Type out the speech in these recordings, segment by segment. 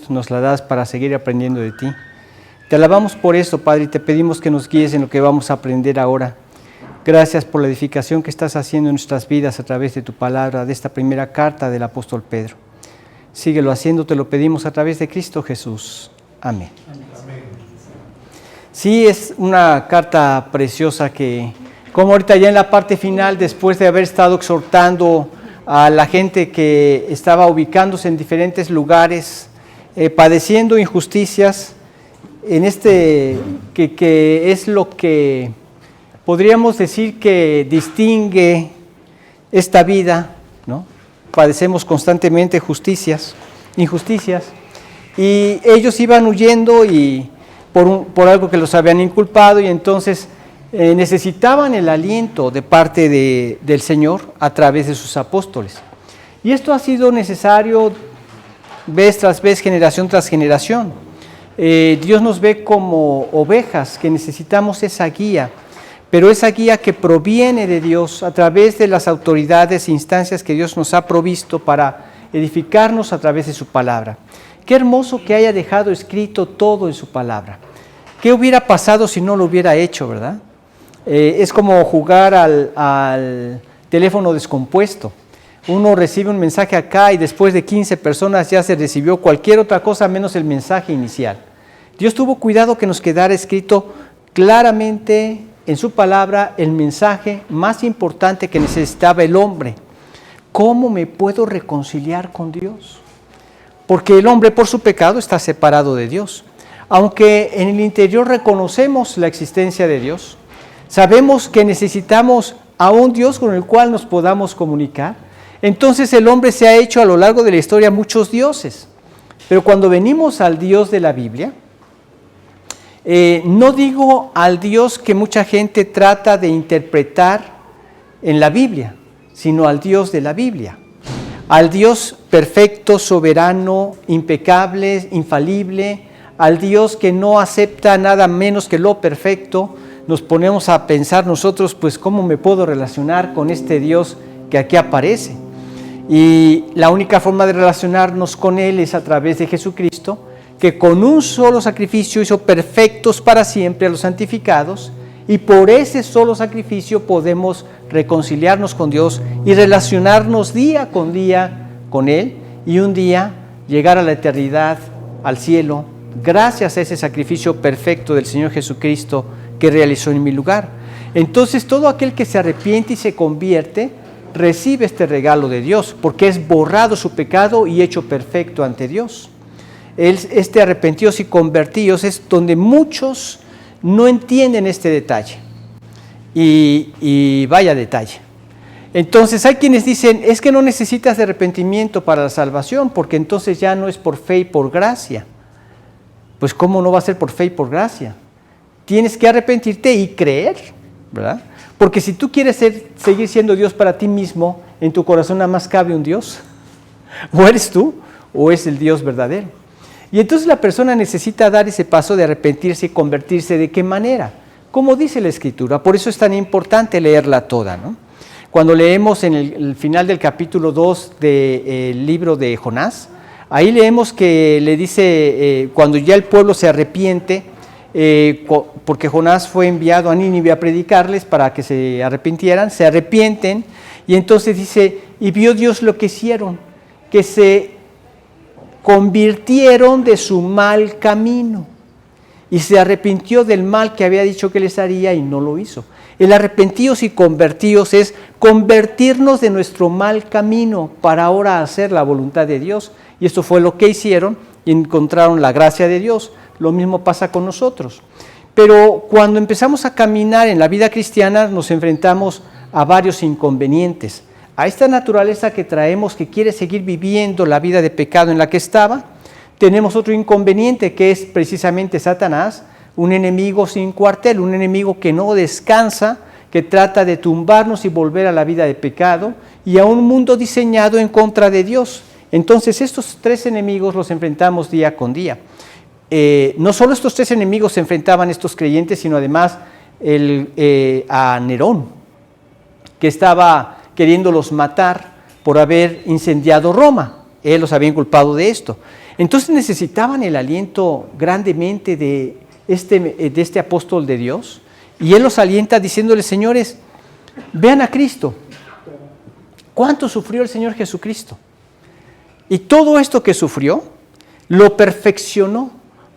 nos la das para seguir aprendiendo de ti. Te alabamos por esto, Padre, y te pedimos que nos guíes en lo que vamos a aprender ahora. Gracias por la edificación que estás haciendo en nuestras vidas a través de tu palabra, de esta primera carta del apóstol Pedro. Síguelo haciendo, te lo pedimos a través de Cristo Jesús. Amén. Sí, es una carta preciosa que, como ahorita ya en la parte final, después de haber estado exhortando a la gente que estaba ubicándose en diferentes lugares, padeciendo injusticias, en que es lo que podríamos decir que distingue esta vida, ¿no? Padecemos constantemente injusticias, y ellos iban huyendo y por algo que los habían inculpado, y entonces necesitaban el aliento de parte del Señor a través de sus apóstoles. Y esto ha sido necesario vez tras vez, generación tras generación. Dios nos ve como ovejas que necesitamos esa guía, pero esa guía que proviene de Dios a través de las autoridades e instancias que Dios nos ha provisto para edificarnos a través de su palabra. Qué hermoso que haya dejado escrito todo en su palabra. ¿Qué hubiera pasado si no lo hubiera hecho, verdad? Es como jugar al teléfono descompuesto. Uno recibe un mensaje acá y después de 15 personas ya se recibió cualquier otra cosa menos el mensaje inicial. Dios tuvo cuidado que nos quedara escrito claramente en su palabra el mensaje más importante que necesitaba el hombre. ¿Cómo me puedo reconciliar con Dios? Porque el hombre por su pecado está separado de Dios. Aunque en el interior reconocemos la existencia de Dios, sabemos que necesitamos a un Dios con el cual nos podamos comunicar. Entonces el hombre se ha hecho a lo largo de la historia muchos dioses. Pero cuando venimos al Dios de la Biblia, no digo al Dios que mucha gente trata de interpretar en la Biblia, sino al Dios de la Biblia. Al Dios perfecto, soberano, impecable, infalible, al Dios que no acepta nada menos que lo perfecto. Nos ponemos a pensar nosotros, pues, ¿cómo me puedo relacionar con este Dios que aquí aparece? Y la única forma de relacionarnos con Él es a través de Jesucristo, que con un solo sacrificio hizo perfectos para siempre a los santificados, y por ese solo sacrificio podemos reconciliarnos con Dios y relacionarnos día con Él, y un día llegar a la eternidad, al cielo, gracias a ese sacrificio perfecto del Señor Jesucristo que realizó en mi lugar. Entonces todo aquel que se arrepiente y se convierte, recibe este regalo de Dios, porque es borrado su pecado y hecho perfecto ante Dios. Este arrepentidos y convertidos es donde muchos no entienden este detalle. Y vaya detalle. Entonces hay quienes dicen, es que no necesitas de arrepentimiento para la salvación, porque entonces ya no es por fe y por gracia. Pues ¿cómo no va a ser por fe y por gracia? Tienes que arrepentirte y creer, ¿verdad? Porque si tú quieres seguir siendo Dios para ti mismo, en tu corazón nada más cabe un Dios. O eres tú, o es el Dios verdadero. Y entonces la persona necesita dar ese paso de arrepentirse y convertirse. ¿De qué manera? Como dice la Escritura. Por eso es tan importante leerla toda, ¿no? Cuando leemos en el final del capítulo 2 del libro de Jonás, ahí leemos que le dice, cuando ya el pueblo se arrepiente, porque Jonás fue enviado a Nínive a predicarles para que se arrepintieran, se arrepienten, y entonces dice, y vio Dios lo que hicieron, que se convirtieron de su mal camino, y se arrepintió del mal que había dicho que les haría y no lo hizo. El arrepentidos y convertidos es convertirnos de nuestro mal camino para ahora hacer la voluntad de Dios, y esto fue lo que hicieron y encontraron la gracia de Dios. Lo mismo pasa con nosotros. Pero cuando empezamos a caminar en la vida cristiana nos enfrentamos a varios inconvenientes. A esta naturaleza que traemos, que quiere seguir viviendo la vida de pecado en la que estaba, tenemos otro inconveniente que es precisamente Satanás, un enemigo sin cuartel, un enemigo que no descansa, que trata de tumbarnos y volver a la vida de pecado y a un mundo diseñado en contra de Dios. Entonces estos tres enemigos los enfrentamos día con día. No solo estos tres enemigos se enfrentaban estos creyentes, sino además a Nerón, que estaba queriéndolos matar por haber incendiado Roma. Él los había inculpado de esto. Entonces necesitaban el aliento grandemente de este apóstol de Dios, y Él los alienta diciéndoles: señores, vean a Cristo. ¿Cuánto sufrió el Señor Jesucristo? Y todo esto que sufrió, lo perfeccionó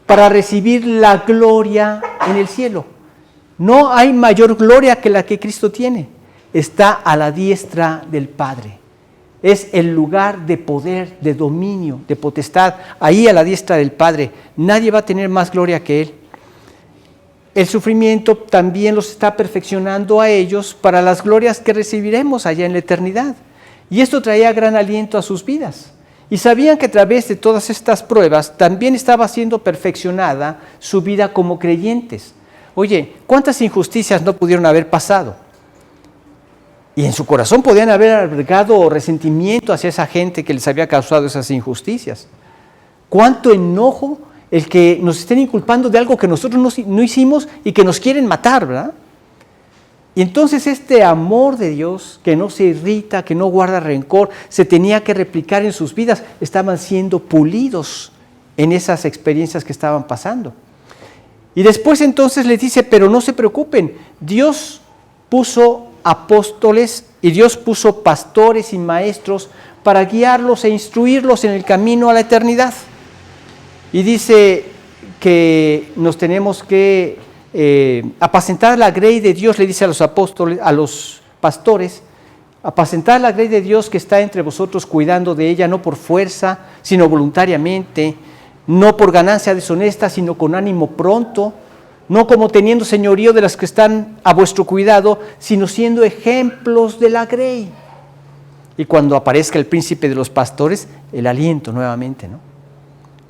para recibir la gloria en el cielo. No hay mayor gloria que la que Cristo tiene. Está a la diestra del Padre. Es el lugar de poder, de dominio, de potestad, ahí a la diestra del Padre. Nadie va a tener más gloria que Él. El sufrimiento también los está perfeccionando a ellos para las glorias que recibiremos allá en la eternidad. Y esto traía gran aliento a sus vidas. Y sabían que a través de todas estas pruebas también estaba siendo perfeccionada su vida como creyentes. Oye, ¿cuántas injusticias no pudieron haber pasado? Y en su corazón podían haber albergado resentimiento hacia esa gente que les había causado esas injusticias. ¿Cuánto enojo el que nos estén inculpando de algo que nosotros no hicimos y que nos quieren matar, ¿verdad? Y entonces este amor de Dios, que no se irrita, que no guarda rencor, se tenía que replicar en sus vidas. Estaban siendo pulidos en esas experiencias que estaban pasando. Y después entonces les dice: pero no se preocupen, Dios puso apóstoles y Dios puso pastores y maestros para guiarlos e instruirlos en el camino a la eternidad. Y dice que nos tenemos que apacentar la grey de Dios, le dice a los apóstoles, a los pastores: apacentar la grey de Dios que está entre vosotros, cuidando de ella, no por fuerza, sino voluntariamente, no por ganancia deshonesta, sino con ánimo pronto, no como teniendo señorío de las que están a vuestro cuidado, sino siendo ejemplos de la grey. Y cuando aparezca el príncipe de los pastores, el aliento nuevamente, ¿no?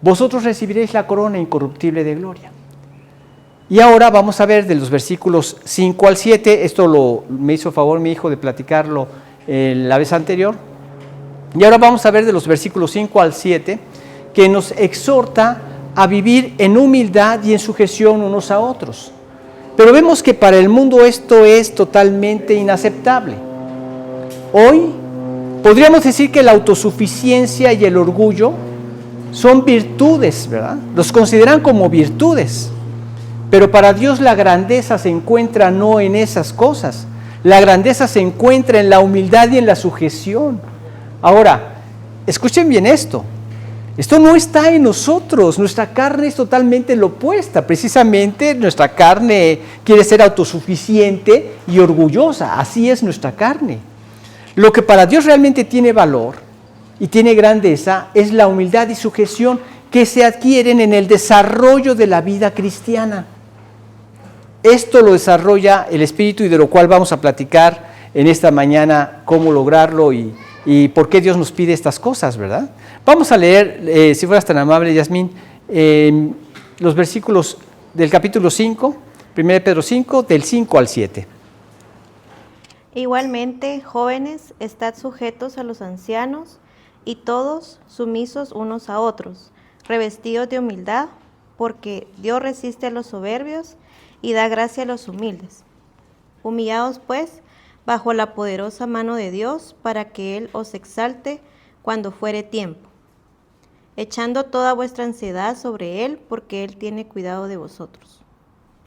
Vosotros recibiréis la corona incorruptible de gloria. Y ahora vamos a ver de los versículos 5 al 7, esto me hizo favor mi hijo de platicarlo la vez anterior, y ahora vamos a ver de los versículos 5 al 7, que nos exhorta a vivir en humildad y en sujeción unos a otros. Pero vemos que para el mundo esto es totalmente inaceptable. Hoy podríamos decir que la autosuficiencia y el orgullo son virtudes, ¿verdad? Los consideran como virtudes. Pero para Dios la grandeza se encuentra no en esas cosas. La grandeza se encuentra en la humildad y en la sujeción. Ahora, escuchen bien esto. Esto no está en nosotros. Nuestra carne es totalmente lo opuesta. Precisamente nuestra carne quiere ser autosuficiente y orgullosa. Así es nuestra carne. Lo que para Dios realmente tiene valor y tiene grandeza es la humildad y sujeción que se adquieren en el desarrollo de la vida cristiana. Esto lo desarrolla el Espíritu, y de lo cual vamos a platicar en esta mañana, cómo lograrlo y por qué Dios nos pide estas cosas, ¿verdad? Vamos a leer, si fueras tan amable, Yasmín, los versículos del capítulo 5, 1 Pedro 5, del 5 al 7. Igualmente, jóvenes, estad sujetos a los ancianos, y todos sumisos unos a otros, revestidos de humildad, porque Dios resiste a los soberbios y da gracia a los humildes. Humillaos, pues, bajo la poderosa mano de Dios, para que Él os exalte cuando fuere tiempo, echando toda vuestra ansiedad sobre Él, porque Él tiene cuidado de vosotros.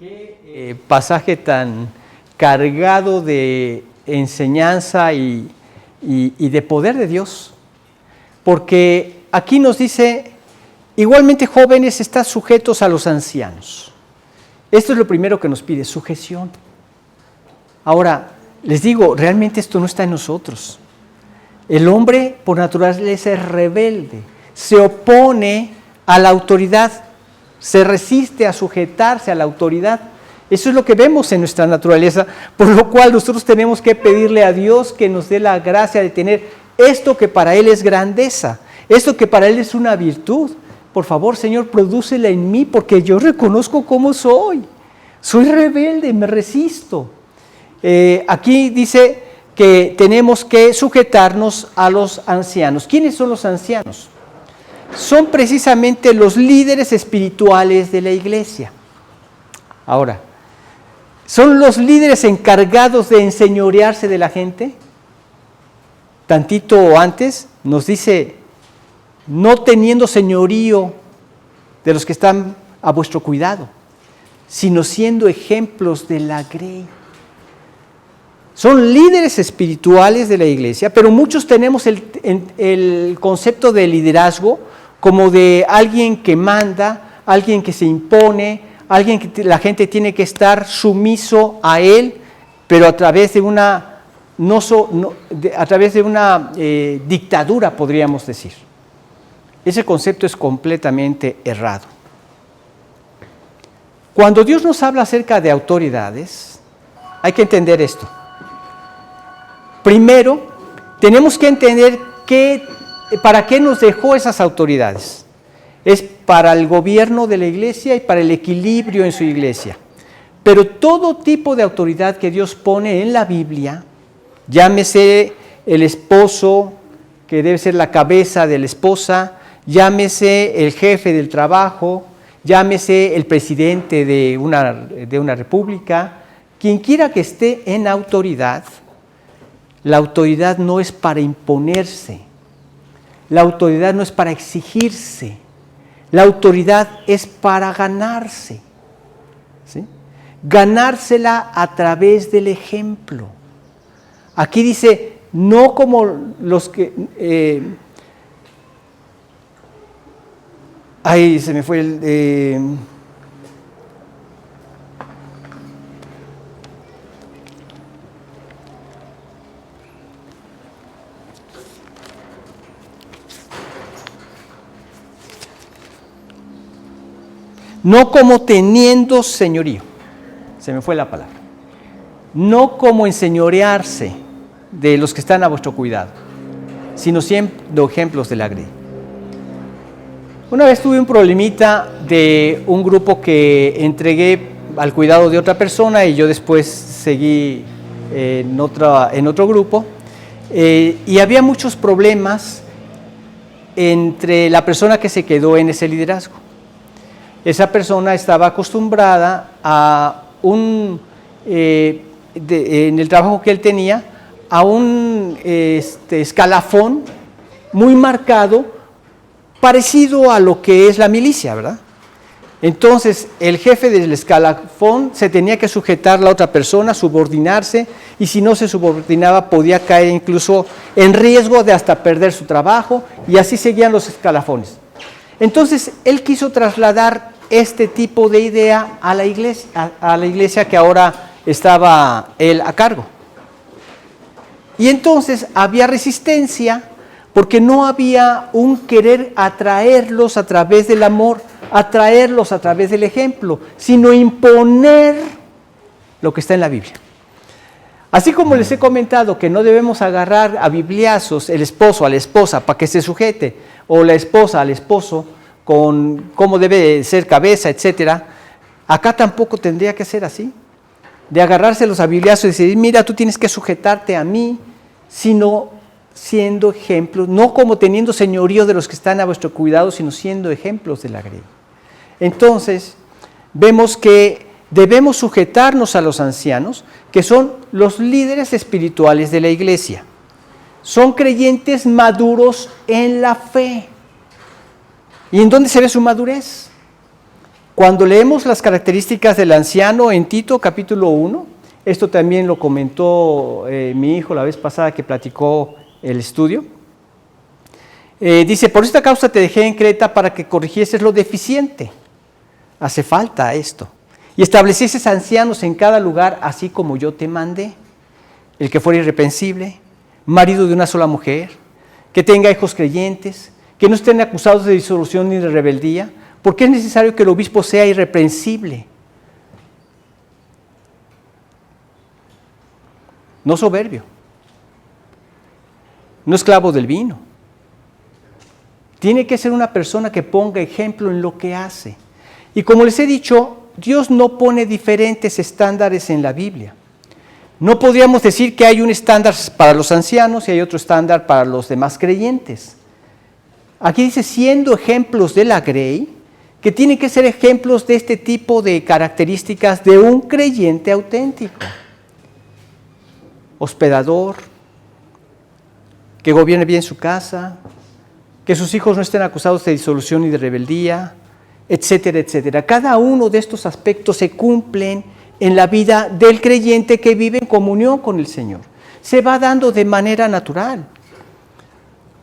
Qué pasaje tan cargado de enseñanza y de poder de Dios, porque aquí nos dice: igualmente, jóvenes, estad sujetos a los ancianos. Esto es lo primero que nos pide, sujeción. Ahora, les digo, realmente esto no está en nosotros. El hombre por naturaleza es rebelde, se opone a la autoridad, se resiste a sujetarse a la autoridad. Eso es lo que vemos en nuestra naturaleza, por lo cual nosotros tenemos que pedirle a Dios que nos dé la gracia de tener esto que para Él es grandeza, esto que para Él es una virtud. Por favor, Señor, prodúcela en mí, porque yo reconozco cómo soy. Soy rebelde, me resisto. Aquí dice que tenemos que sujetarnos a los ancianos. ¿Quiénes son los ancianos? Son precisamente los líderes espirituales de la iglesia. Ahora, ¿son los líderes encargados de enseñorearse de la gente? Tantito antes nos dice no teniendo señorío de los que están a vuestro cuidado, sino siendo ejemplos de la grey. Son líderes espirituales de la iglesia, pero muchos tenemos el concepto de liderazgo como de alguien que manda, alguien que se impone, alguien que la gente tiene que estar sumiso a él, pero a través de una, a través de una dictadura, podríamos decir. Ese concepto es completamente errado. Cuando Dios nos habla acerca de autoridades, hay que entender esto. Primero, tenemos que entender para qué nos dejó esas autoridades. Es para el gobierno de la iglesia y para el equilibrio en su iglesia. Pero todo tipo de autoridad que Dios pone en la Biblia, llámese el esposo, que debe ser la cabeza de la esposa, llámese el jefe del trabajo, llámese el presidente de una república, quien quiera que esté en autoridad, la autoridad no es para imponerse, la autoridad no es para exigirse, la autoridad es para ganarse, ¿sí? Ganársela a través del ejemplo. Aquí dice, no como los que... ahí se me fue el... no como teniendo señorío, se me fue la palabra, no como enseñorearse de los que están a vuestro cuidado, sino siendo ejemplos de la grey. Una vez tuve un problemita de un grupo que entregué al cuidado de otra persona y yo después seguí en otro grupo, y había muchos problemas entre la persona que se quedó en ese liderazgo. Esa persona estaba acostumbrada a en el trabajo que él tenía, a un escalafón muy marcado, parecido a lo que es la milicia, ¿verdad? Entonces, el jefe del escalafón se tenía que sujetar a la otra persona, subordinarse, y si no se subordinaba podía caer incluso en riesgo de hasta perder su trabajo, y así seguían los escalafones. Entonces, él quiso trasladar este tipo de idea a la iglesia que ahora estaba él a cargo. Y entonces había resistencia porque no había un querer atraerlos a través del amor, atraerlos a través del ejemplo, sino imponer lo que está en la Biblia. Así como les he comentado que no debemos agarrar a bibliazos el esposo a la esposa para que se sujete, o la esposa al esposo con cómo debe ser cabeza, etcétera, acá tampoco tendría que ser así, de agarrárselos a bibliazos y decir, mira, tú tienes que sujetarte a mí, sino siendo ejemplos, no como teniendo señorío de los que están a vuestro cuidado, sino siendo ejemplos de la grey. Entonces, vemos que debemos sujetarnos a los ancianos, que son los líderes espirituales de la iglesia. Son creyentes maduros en la fe. ¿Y en dónde se ve su madurez? Cuando leemos las características del anciano en Tito capítulo 1, esto también lo comentó mi hijo la vez pasada que platicó el estudio, dice, por esta causa te dejé en Creta para que corrigieses lo deficiente. Hace falta esto. Y establecieses ancianos en cada lugar, así como yo te mandé. El que fuera irreprensible, marido de una sola mujer, que tenga hijos creyentes, que no estén acusados de disolución ni de rebeldía, porque es necesario que el obispo sea irreprensible. No soberbio, no esclavo del vino. Tiene que ser una persona que ponga ejemplo en lo que hace. Y como les he dicho, Dios no pone diferentes estándares en la Biblia. No podríamos decir que hay un estándar para los ancianos y hay otro estándar para los demás creyentes. Aquí dice, siendo ejemplos de la grey, que tienen que ser ejemplos de este tipo de características de un creyente auténtico. Hospedador, que gobierne bien su casa, que sus hijos no estén acusados de disolución y de rebeldía, etcétera, etcétera. Cada uno de estos aspectos se cumplen en la vida del creyente que vive en comunión con el Señor. Se va dando de manera natural.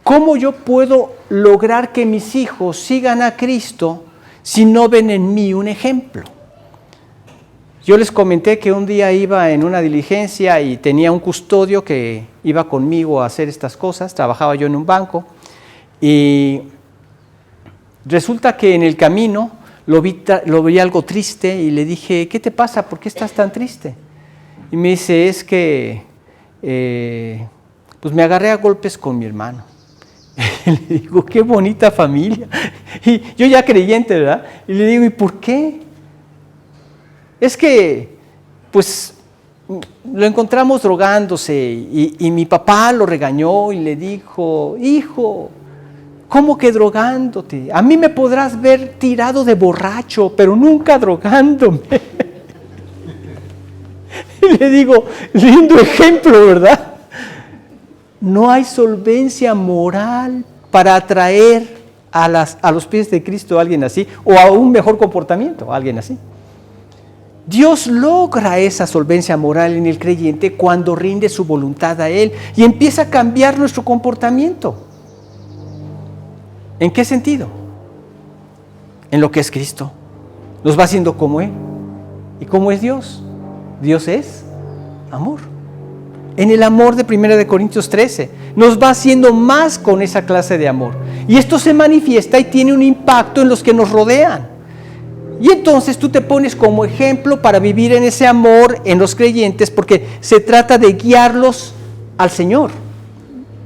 ¿Cómo yo puedo lograr que mis hijos sigan a Cristo si no ven en mí un ejemplo? Yo les comenté que un día iba en una diligencia y tenía un custodio que iba conmigo a hacer estas cosas. Trabajaba yo en un banco y resulta que en el camino lo vi algo triste y le dije, ¿qué te pasa? ¿Por qué estás tan triste? Y me dice, es que pues me agarré a golpes con mi hermano. Y le digo, qué bonita familia. Y yo ya creyente, ¿verdad? Y le digo, ¿y por qué? Es que, pues, lo encontramos drogándose y mi papá lo regañó y le dijo, hijo, ¿cómo que drogándote? A mí me podrás ver tirado de borracho, pero nunca drogándome. Y le digo, lindo ejemplo, ¿verdad? No hay solvencia moral para atraer a los pies de Cristo a alguien así, o a un mejor comportamiento a alguien así. Dios logra esa solvencia moral en el creyente cuando rinde su voluntad a Él y empieza a cambiar nuestro comportamiento. ¿En qué sentido? En lo que es Cristo. Nos va haciendo como Él. ¿Y cómo es Dios? Dios es amor. En el amor de 1 Corintios 13, nos va haciendo más con esa clase de amor. Y esto se manifiesta y tiene un impacto en los que nos rodean. Y entonces tú te pones como ejemplo para vivir en ese amor en los creyentes, porque se trata de guiarlos al Señor,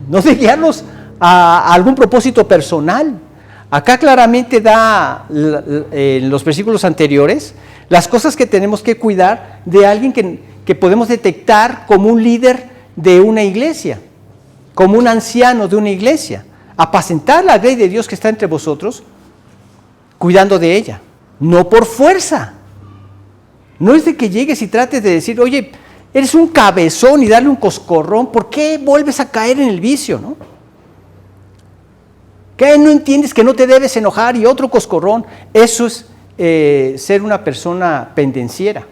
no de guiarlos a algún propósito personal. Acá claramente da en los versículos anteriores las cosas que tenemos que cuidar de alguien que podemos detectar como un líder de una iglesia, como un anciano de una iglesia. Apacentar la grey de Dios que está entre vosotros, cuidando de ella. No por fuerza. No es de que llegues y trates de decir, oye, eres un cabezón y darle un coscorrón, ¿por qué vuelves a caer en el vicio, no? ¿Qué no entiendes que no te debes enojar y otro coscorrón? Eso es ser una persona pendenciera.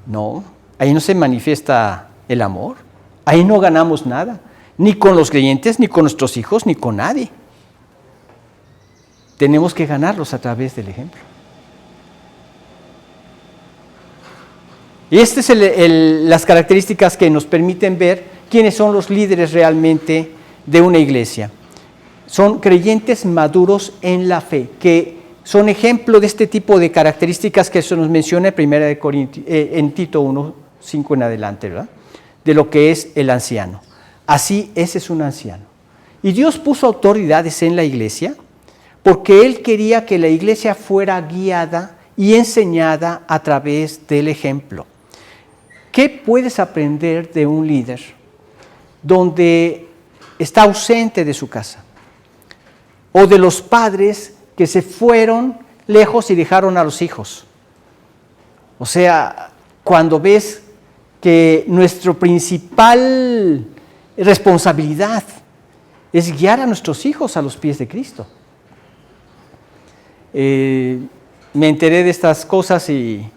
No, ahí no se manifiesta el amor. Ahí no ganamos nada, ni con los creyentes, ni con nuestros hijos, ni con nadie. Tenemos que ganarlos a través del ejemplo. Y estas son las características que nos permiten ver quiénes son los líderes realmente de una iglesia. Son creyentes maduros en la fe, que son ejemplo de este tipo de características que se nos menciona en Tito 1, 5 en adelante, ¿verdad? De lo que es el anciano. Así, ese es un anciano. Y Dios puso autoridades en la iglesia porque Él quería que la iglesia fuera guiada y enseñada a través del ejemplo. ¿Qué puedes aprender de un líder donde está ausente de su casa? O de los padres que se fueron lejos y dejaron a los hijos. O sea, cuando ves que nuestra principal responsabilidad es guiar a nuestros hijos a los pies de Cristo. Me enteré de estas cosas y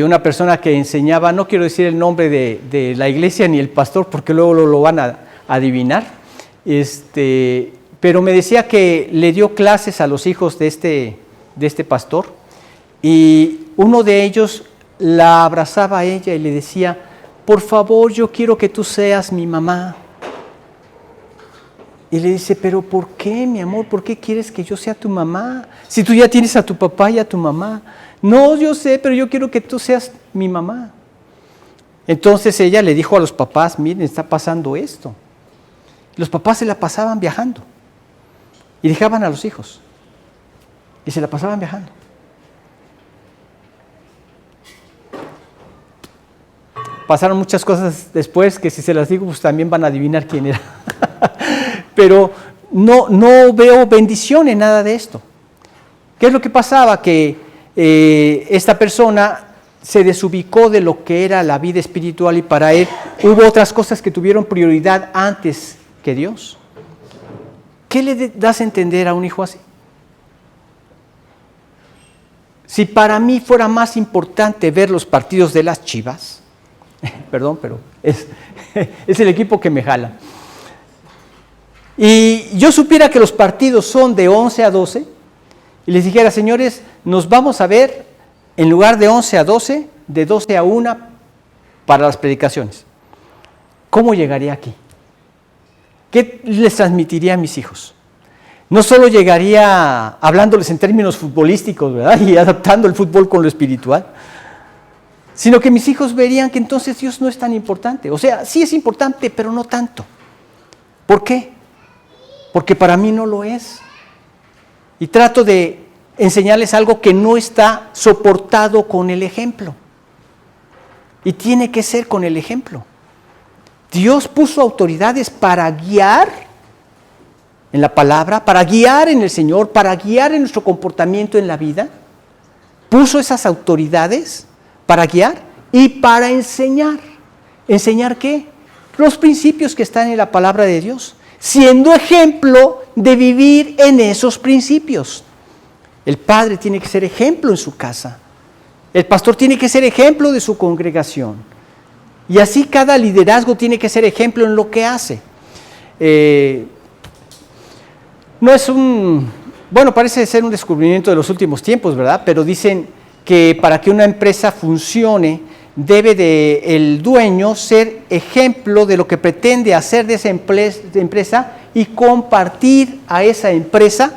una persona que enseñaba, no quiero decir el nombre de la iglesia ni el pastor porque luego lo van a adivinar, pero me decía que le dio clases a los hijos de este pastor y uno de ellos la abrazaba a ella y le decía, por favor, yo quiero que tú seas mi mamá. Y le dice, pero ¿por qué, mi amor? ¿Por qué quieres que yo sea tu mamá? Si tú ya tienes a tu papá y a tu mamá. No, yo sé, pero yo quiero que tú seas mi mamá. Entonces ella le dijo a los papás, miren, está pasando esto. Los papás se la pasaban viajando y dejaban a los hijos. Y se la pasaban viajando. Pasaron muchas cosas después que si se las digo, pues también van a adivinar quién era. Pero no veo bendición en nada de esto. ¿Qué es lo que pasaba? Que esta persona se desubicó de lo que era la vida espiritual y para él hubo otras cosas que tuvieron prioridad antes que Dios. ¿Qué le das a entender a un hijo así? Si para mí fuera más importante ver los partidos de las Chivas, perdón, pero es el equipo que me jala, y yo supiera que los partidos son de 11 a 12, y les dijera, señores, nos vamos a ver en lugar de 11 a 12, de 12 a 1 para las predicaciones, ¿cómo llegaría aquí? ¿Qué les transmitiría a mis hijos? No solo llegaría hablándoles en términos futbolísticos, ¿verdad? Y adaptando el fútbol con lo espiritual, sino que mis hijos verían que entonces Dios no es tan importante. O sea, sí es importante, pero no tanto. ¿Por qué? Porque para mí no lo es. Y trato de enseñarles algo que no está soportado con el ejemplo. Y tiene que ser con el ejemplo. Dios puso autoridades para guiar en la palabra, para guiar en el Señor, para guiar en nuestro comportamiento en la vida. Puso esas autoridades para guiar y para enseñar. ¿Enseñar qué? Los principios que están en la palabra de Dios, siendo ejemplo de vivir en esos principios. El padre tiene que ser ejemplo en su casa. El pastor tiene que ser ejemplo de su congregación. Y así cada liderazgo tiene que ser ejemplo en lo que hace. No es parece ser un descubrimiento de los últimos tiempos, ¿verdad? Pero dicen que para que una empresa funcione, debe el dueño ser ejemplo de lo que pretende hacer de esa empresa y compartir a esa empresa,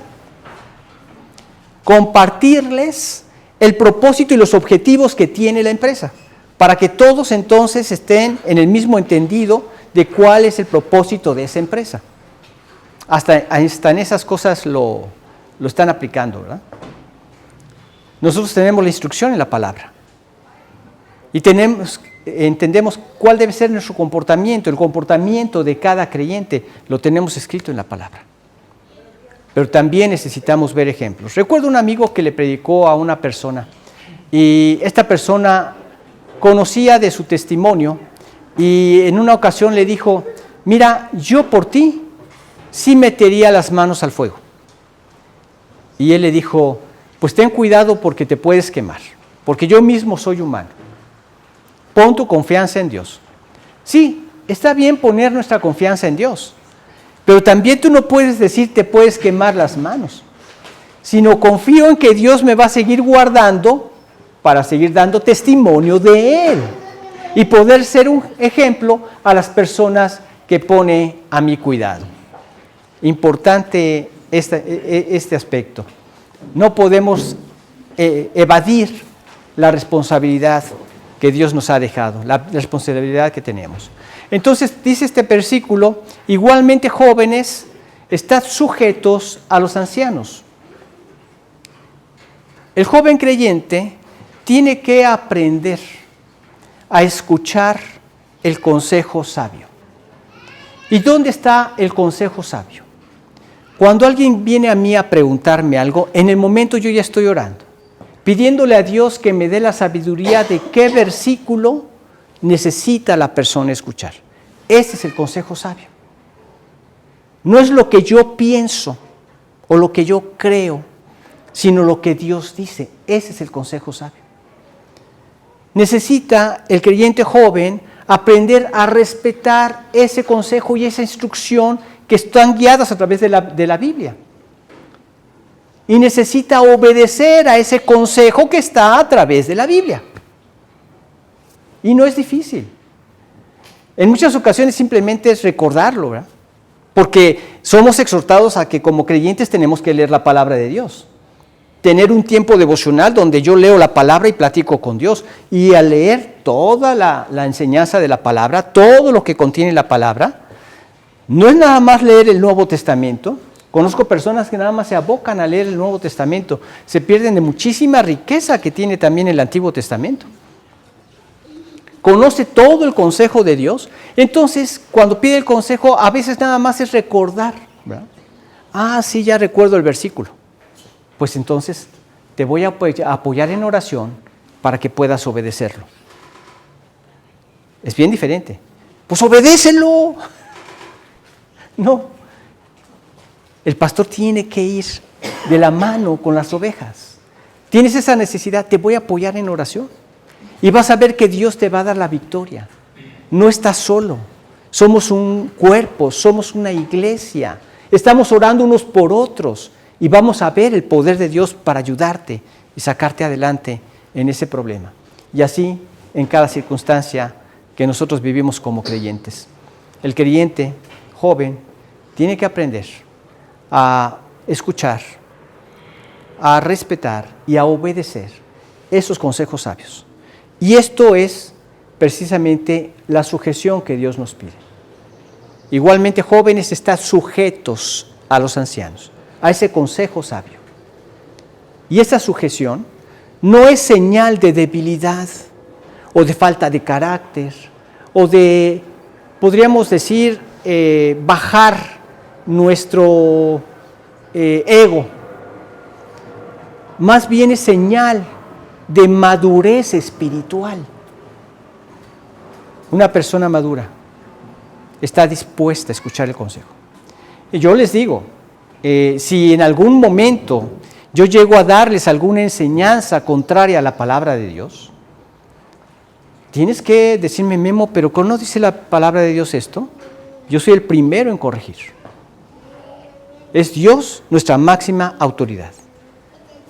compartirles el propósito y los objetivos que tiene la empresa, para que todos entonces estén en el mismo entendido de cuál es el propósito de esa empresa. Hasta en esas cosas lo están aplicando, ¿verdad? Nosotros tenemos la instrucción en la palabra y entendemos cuál debe ser nuestro comportamiento, el comportamiento de cada creyente, lo tenemos escrito en la palabra. Pero también necesitamos ver ejemplos. Recuerdo un amigo que le predicó a una persona y esta persona conocía de su testimonio y en una ocasión le dijo, mira, yo por ti sí metería las manos al fuego. Y él le dijo, pues ten cuidado porque te puedes quemar, porque yo mismo soy humano. Pon tu confianza en Dios. Sí, está bien poner nuestra confianza en Dios, pero también tú no puedes decir te puedes quemar las manos, sino confío en que Dios me va a seguir guardando para seguir dando testimonio de Él y poder ser un ejemplo a las personas que pone a mi cuidado. Importante este aspecto. No podemos evadir la responsabilidad que Dios nos ha dejado, la responsabilidad que tenemos. Entonces dice este versículo, igualmente jóvenes, estad sujetos a los ancianos. El joven creyente tiene que aprender a escuchar el consejo sabio. ¿Y dónde está el consejo sabio? Cuando alguien viene a mí a preguntarme algo, en el momento yo ya estoy orando, pidiéndole a Dios que me dé la sabiduría de qué versículo necesita la persona escuchar. Ese es el consejo sabio. No es lo que yo pienso o lo que yo creo, sino lo que Dios dice. Ese es el consejo sabio. Necesita el creyente joven aprender a respetar ese consejo y esa instrucción que están guiadas a través de la Biblia. Y necesita obedecer a ese consejo que está a través de la Biblia. Y no es difícil. En muchas ocasiones simplemente es recordarlo, ¿verdad? Porque somos exhortados a que como creyentes tenemos que leer la palabra de Dios. Tener un tiempo devocional donde yo leo la palabra y platico con Dios. Y al leer toda la enseñanza de la palabra, todo lo que contiene la palabra, no es nada más leer el Nuevo Testamento. Conozco personas que nada más se abocan a leer el Nuevo Testamento. Se pierden de muchísima riqueza que tiene también el Antiguo Testamento. Conoce todo el consejo de Dios. Entonces, cuando pide el consejo, a veces nada más es recordar, ¿verdad? Ah, sí, ya recuerdo el versículo. Pues entonces te voy a apoyar en oración para que puedas obedecerlo. Es bien diferente. Pues obedécelo. No. El pastor tiene que ir de la mano con las ovejas. ¿Tienes esa necesidad? Te voy a apoyar en oración. Y vas a ver que Dios te va a dar la victoria. No estás solo. Somos un cuerpo, somos una iglesia. Estamos orando unos por otros y vamos a ver el poder de Dios para ayudarte y sacarte adelante en ese problema. Y así en cada circunstancia que nosotros vivimos como creyentes. El creyente joven tiene que aprender a escuchar, a respetar y a obedecer esos consejos sabios. Y esto es precisamente la sujeción que Dios nos pide. Igualmente, jóvenes, están sujetos a los ancianos, a ese consejo sabio. Y esa sujeción no es señal de debilidad o de falta de carácter o de, podríamos decir, bajar nuestro ego. Más bien es señal de madurez espiritual. Una persona madura está dispuesta a escuchar el consejo. Y yo les digo, si en algún momento yo llego a darles alguna enseñanza contraria a la palabra de Dios, tienes que decirme, Memo, pero ¿cómo no dice la palabra de Dios esto? Yo soy el primero en corregir. Es Dios nuestra máxima autoridad.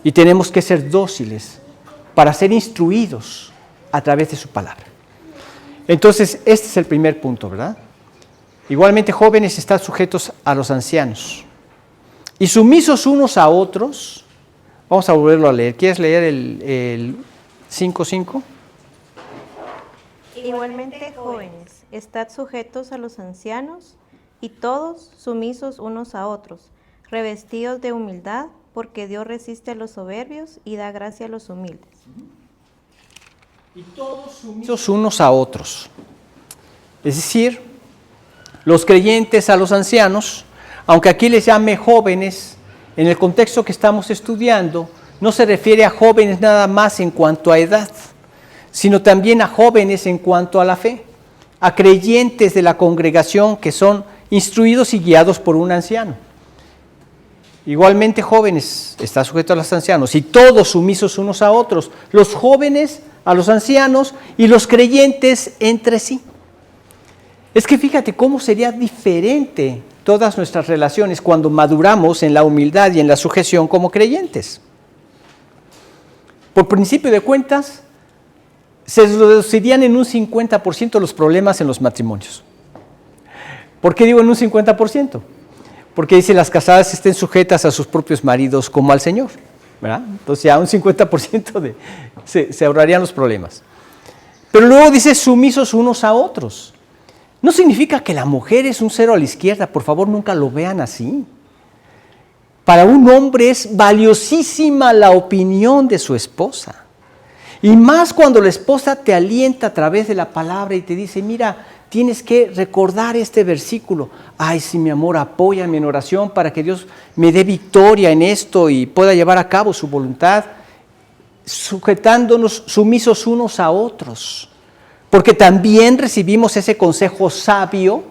Y tenemos que ser dóciles para ser instruidos a través de su palabra. Entonces, este es el primer punto, ¿verdad? Igualmente, jóvenes, están sujetos a los ancianos y sumisos unos a otros. Vamos a volverlo a leer. ¿Quieres leer el 5:5? Igualmente, jóvenes, estad sujetos a los ancianos y todos sumisos unos a otros, revestidos de humildad, porque Dios resiste a los soberbios y da gracia a los humildes. Y todos sumisos unos a otros. Es decir, los creyentes a los ancianos, aunque aquí les llame jóvenes, en el contexto que estamos estudiando, no se refiere a jóvenes nada más en cuanto a edad, sino también a jóvenes en cuanto a la fe, a creyentes de la congregación que son instruidos y guiados por un anciano. Igualmente, jóvenes, está sujeto a los ancianos, y todos sumisos unos a otros, los jóvenes a los ancianos y los creyentes entre sí. Es que fíjate cómo sería diferente todas nuestras relaciones cuando maduramos en la humildad y en la sujeción como creyentes. Por principio de cuentas, se reducirían en un 50% los problemas en los matrimonios. ¿Por qué digo en un 50%? Porque dice las casadas estén sujetas a sus propios maridos como al Señor, ¿verdad? Entonces ya un 50% se ahorrarían los problemas. Pero luego dice sumisos unos a otros. No significa que la mujer es un cero a la izquierda, por favor nunca lo vean así. Para un hombre es valiosísima la opinión de su esposa. Y más cuando la esposa te alienta a través de la palabra y te dice, mira, tienes que recordar este versículo. Ay, sí, mi amor, apóyame en oración para que Dios me dé victoria en esto y pueda llevar a cabo su voluntad, sujetándonos sumisos unos a otros. Porque también recibimos ese consejo sabio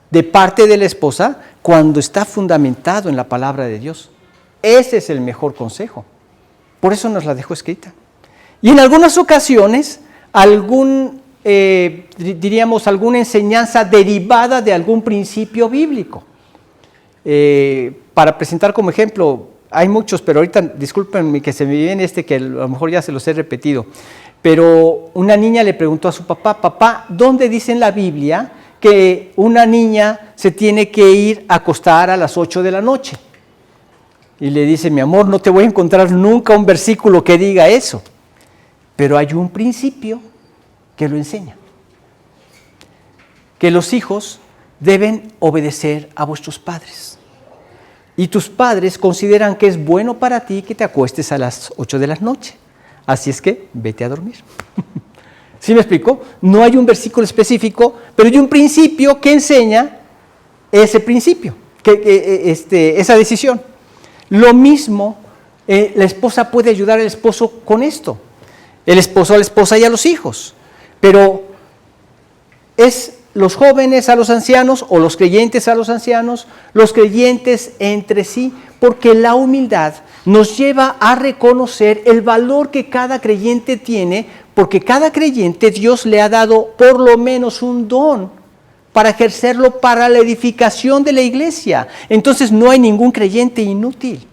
de parte de la esposa cuando está fundamentado en la palabra de Dios. Ese es el mejor consejo. Por eso nos la dejó escrita. Y en algunas ocasiones, alguna enseñanza derivada de algún principio bíblico. Para presentar como ejemplo, hay muchos, pero ahorita discúlpenme que se me viene que a lo mejor ya se los he repetido. Pero una niña le preguntó a su papá, papá, ¿dónde dice en la Biblia que una niña se tiene que ir a acostar a las 8 de la noche? Y le dice, mi amor, no te voy a encontrar nunca un versículo que diga eso. Pero hay un principio que lo enseña. Que los hijos deben obedecer a vuestros padres. Y tus padres consideran que es bueno para ti que te acuestes a las 8 de la noche. Así es que vete a dormir. ¿Sí me explico? No hay un versículo específico, pero hay un principio que enseña ese principio, esa decisión. Lo mismo, la esposa puede ayudar al esposo con esto. El esposo a la esposa y a los hijos. Pero es los jóvenes a los ancianos o los creyentes a los ancianos, los creyentes entre sí, porque la humildad nos lleva a reconocer el valor que cada creyente tiene, porque cada creyente Dios le ha dado por lo menos un don para ejercerlo para la edificación de la iglesia. Entonces no hay ningún creyente inútil.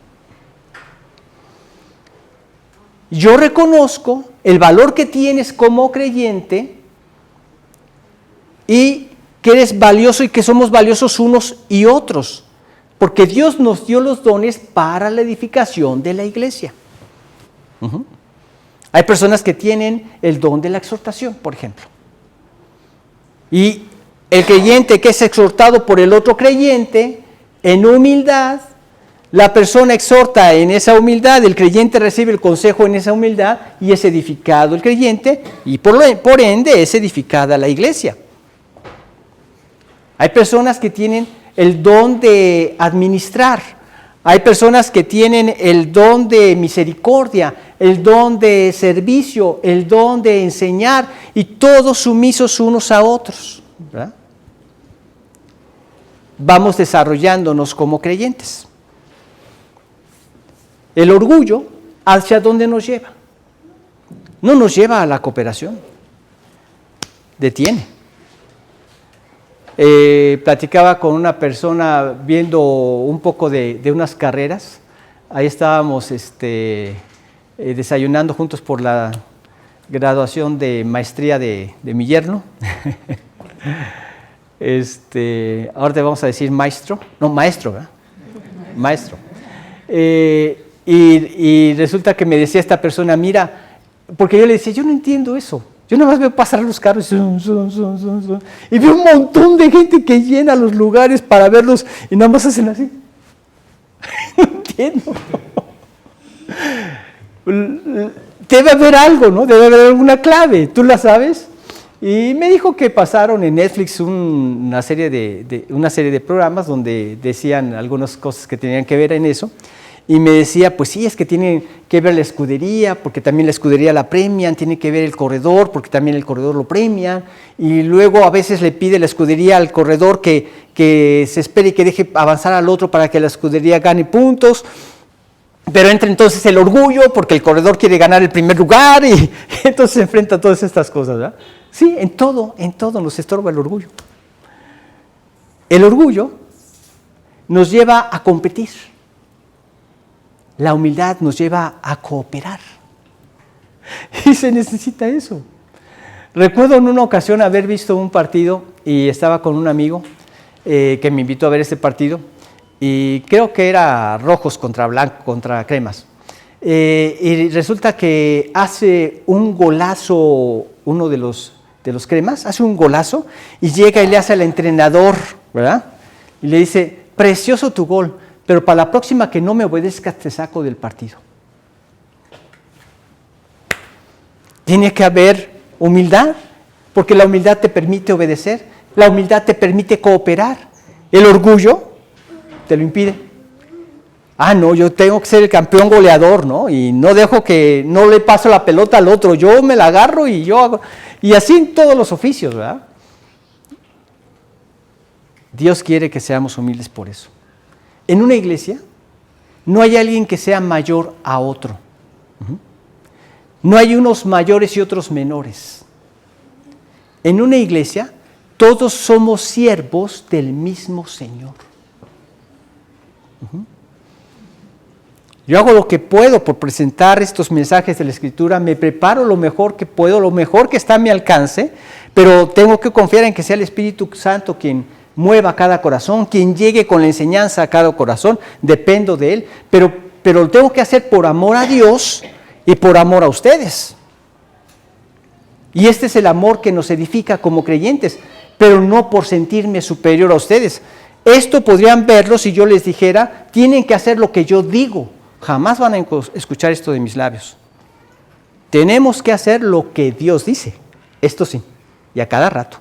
Yo reconozco el valor que tienes como creyente y que eres valioso y que somos valiosos unos y otros, porque Dios nos dio los dones para la edificación de la iglesia. Hay personas que tienen el don de la exhortación, por ejemplo. Y el creyente que es exhortado por el otro creyente en humildad, la persona exhorta en esa humildad, el creyente recibe el consejo en esa humildad y es edificado el creyente y por ende es edificada la iglesia. Hay personas que tienen el don de administrar, hay personas que tienen el don de misericordia, el don de servicio, el don de enseñar y todos sumisos unos a otros, ¿verdad? Vamos desarrollándonos como creyentes. El orgullo, ¿hacia dónde nos lleva? No nos lleva a la cooperación, detiene. Platicaba con una persona viendo un poco de unas carreras, ahí estábamos desayunando juntos por la graduación de maestría de mi yerno. Ahora te vamos a decir maestro, ¿verdad? Maestro. Y resulta que me decía esta persona, mira, porque yo le decía, yo no entiendo eso. Yo nada más veo pasar los carros y veo un montón de gente que llena los lugares para verlos y nada más hacen así. No entiendo. Debe haber algo, ¿no? Debe haber alguna clave, ¿tú la sabes? Y me dijo que pasaron en Netflix una serie de programas donde decían algunas cosas que tenían que ver en eso. Y me decía, pues sí, es que tiene que ver la escudería, porque también la escudería la premian, tiene que ver el corredor, porque también el corredor lo premian, y luego a veces le pide la escudería al corredor que se espere y que deje avanzar al otro para que la escudería gane puntos, pero entra entonces el orgullo, porque el corredor quiere ganar el primer lugar, y entonces se enfrenta a todas estas cosas, ¿verdad? Sí, en todo nos estorba el orgullo. El orgullo nos lleva a competir. La humildad nos lleva a cooperar. Y se necesita eso. Recuerdo en una ocasión haber visto un partido y estaba con un amigo que me invitó a ver este partido y creo que era rojos contra cremas. Y resulta que hace un golazo uno de los cremas, hace un golazo y llega y le hace al entrenador, ¿verdad? Y le dice, precioso tu gol, pero para la próxima que no me obedezcas te saco del partido. Tiene que haber humildad, porque la humildad te permite obedecer, la humildad te permite cooperar, el orgullo te lo impide. No, yo tengo que ser el campeón goleador, ¿no? Y no dejo que, no le paso la pelota al otro, yo me la agarro y yo hago, y así en todos los oficios, ¿verdad? Dios quiere que seamos humildes por eso. En una iglesia no hay alguien que sea mayor a otro. No hay unos mayores y otros menores. En una iglesia todos somos siervos del mismo Señor. Yo hago lo que puedo por presentar estos mensajes de la Escritura, me preparo lo mejor que puedo, lo mejor que está a mi alcance, pero tengo que confiar en que sea el Espíritu Santo quien mueva cada corazón, quien llegue con la enseñanza a cada corazón, dependo de Él, pero lo tengo que hacer por amor a Dios y por amor a ustedes. Y este es el amor que nos edifica como creyentes, pero no por sentirme superior a ustedes. Esto podrían verlo si yo les dijera, tienen que hacer lo que yo digo. Jamás van a escuchar esto de mis labios. Tenemos que hacer lo que Dios dice, esto sí, y a cada rato.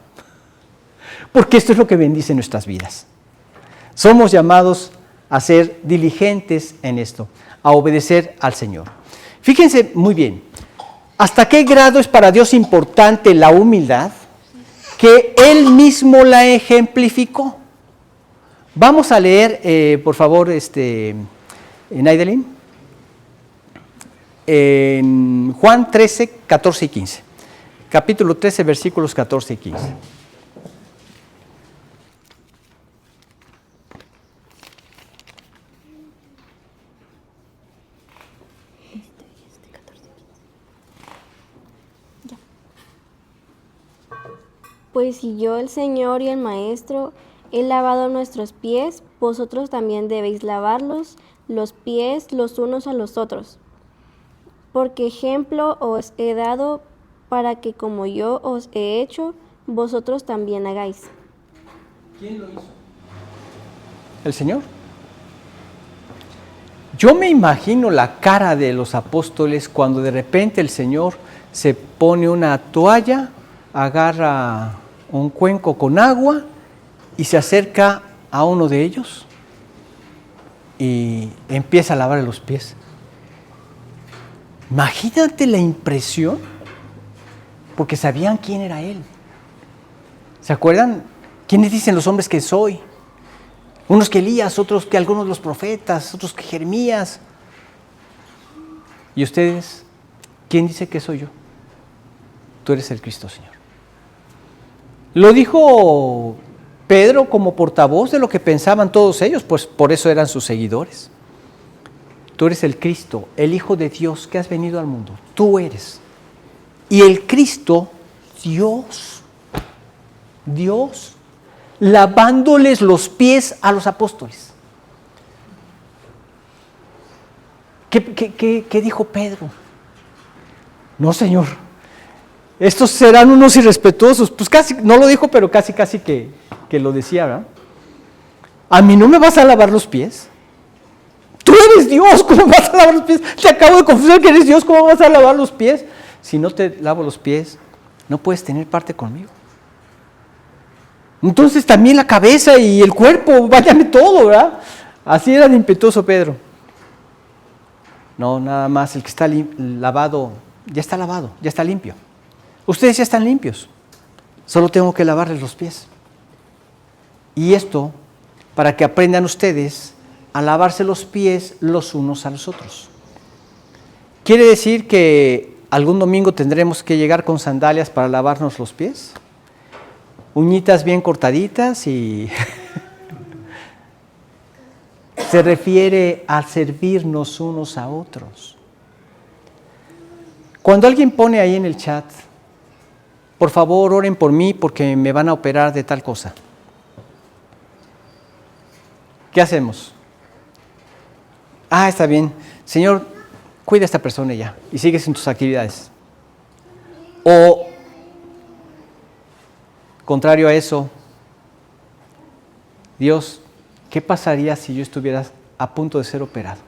Porque esto es lo que bendice nuestras vidas. Somos llamados a ser diligentes en esto, a obedecer al Señor. Fíjense muy bien, ¿hasta qué grado es para Dios importante la humildad? que Él mismo la ejemplificó. Vamos a leer, por favor, Naidelin, en Juan 13, 14 y 15. Capítulo 13, versículos 14 y 15. Pues si yo, el Señor y el Maestro, he lavado nuestros pies, vosotros también debéis lavarlos los pies los unos a los otros. Porque ejemplo os he dado para que como yo os he hecho, vosotros también hagáis. ¿Quién lo hizo? ¿El Señor? Yo me imagino la cara de los apóstoles cuando de repente el Señor se pone una toalla, agarra un cuenco con agua y se acerca a uno de ellos y empieza a lavar los pies. Imagínate la impresión, porque sabían quién era Él. ¿Se acuerdan? ¿Quiénes dicen los hombres que soy? Unos que Elías, otros que algunos de los profetas, otros que Jeremías. ¿Y ustedes? ¿Quién dice que soy yo? Tú eres el Cristo, Señor. Lo dijo Pedro como portavoz de lo que pensaban todos ellos, pues por eso eran sus seguidores. Tú eres el Cristo, el Hijo de Dios que has venido al mundo. Tú eres. Y el Cristo, Dios, lavándoles los pies a los apóstoles. ¿Qué dijo Pedro? No, Señor, estos serán unos irrespetuosos. Pues casi, no lo dijo, pero casi que lo decía, ¿verdad? ¿A mí no me vas a lavar los pies? Tú eres Dios, ¿cómo vas a lavar los pies? Te acabo de confesar que eres Dios, ¿cómo vas a lavar los pies? Si no te lavo los pies, no puedes tener parte conmigo. Entonces también la cabeza y el cuerpo, váyame todo, ¿verdad? Así era de impetuoso Pedro. No, nada más, el que está lavado, ya está limpio. Ustedes ya están limpios, solo tengo que lavarles los pies. Y esto, para que aprendan ustedes a lavarse los pies los unos a los otros. ¿Quiere decir que algún domingo tendremos que llegar con sandalias para lavarnos los pies? Uñitas bien cortaditas y... Se refiere a servirnos unos a otros. Cuando alguien pone ahí en el chat, por favor oren por mí porque me van a operar de tal cosa. ¿Qué hacemos? Está bien. Señor, cuida a esta persona ya y sigues en tus actividades. O, contrario a eso, Dios, ¿qué pasaría si yo estuviera a punto de ser operado?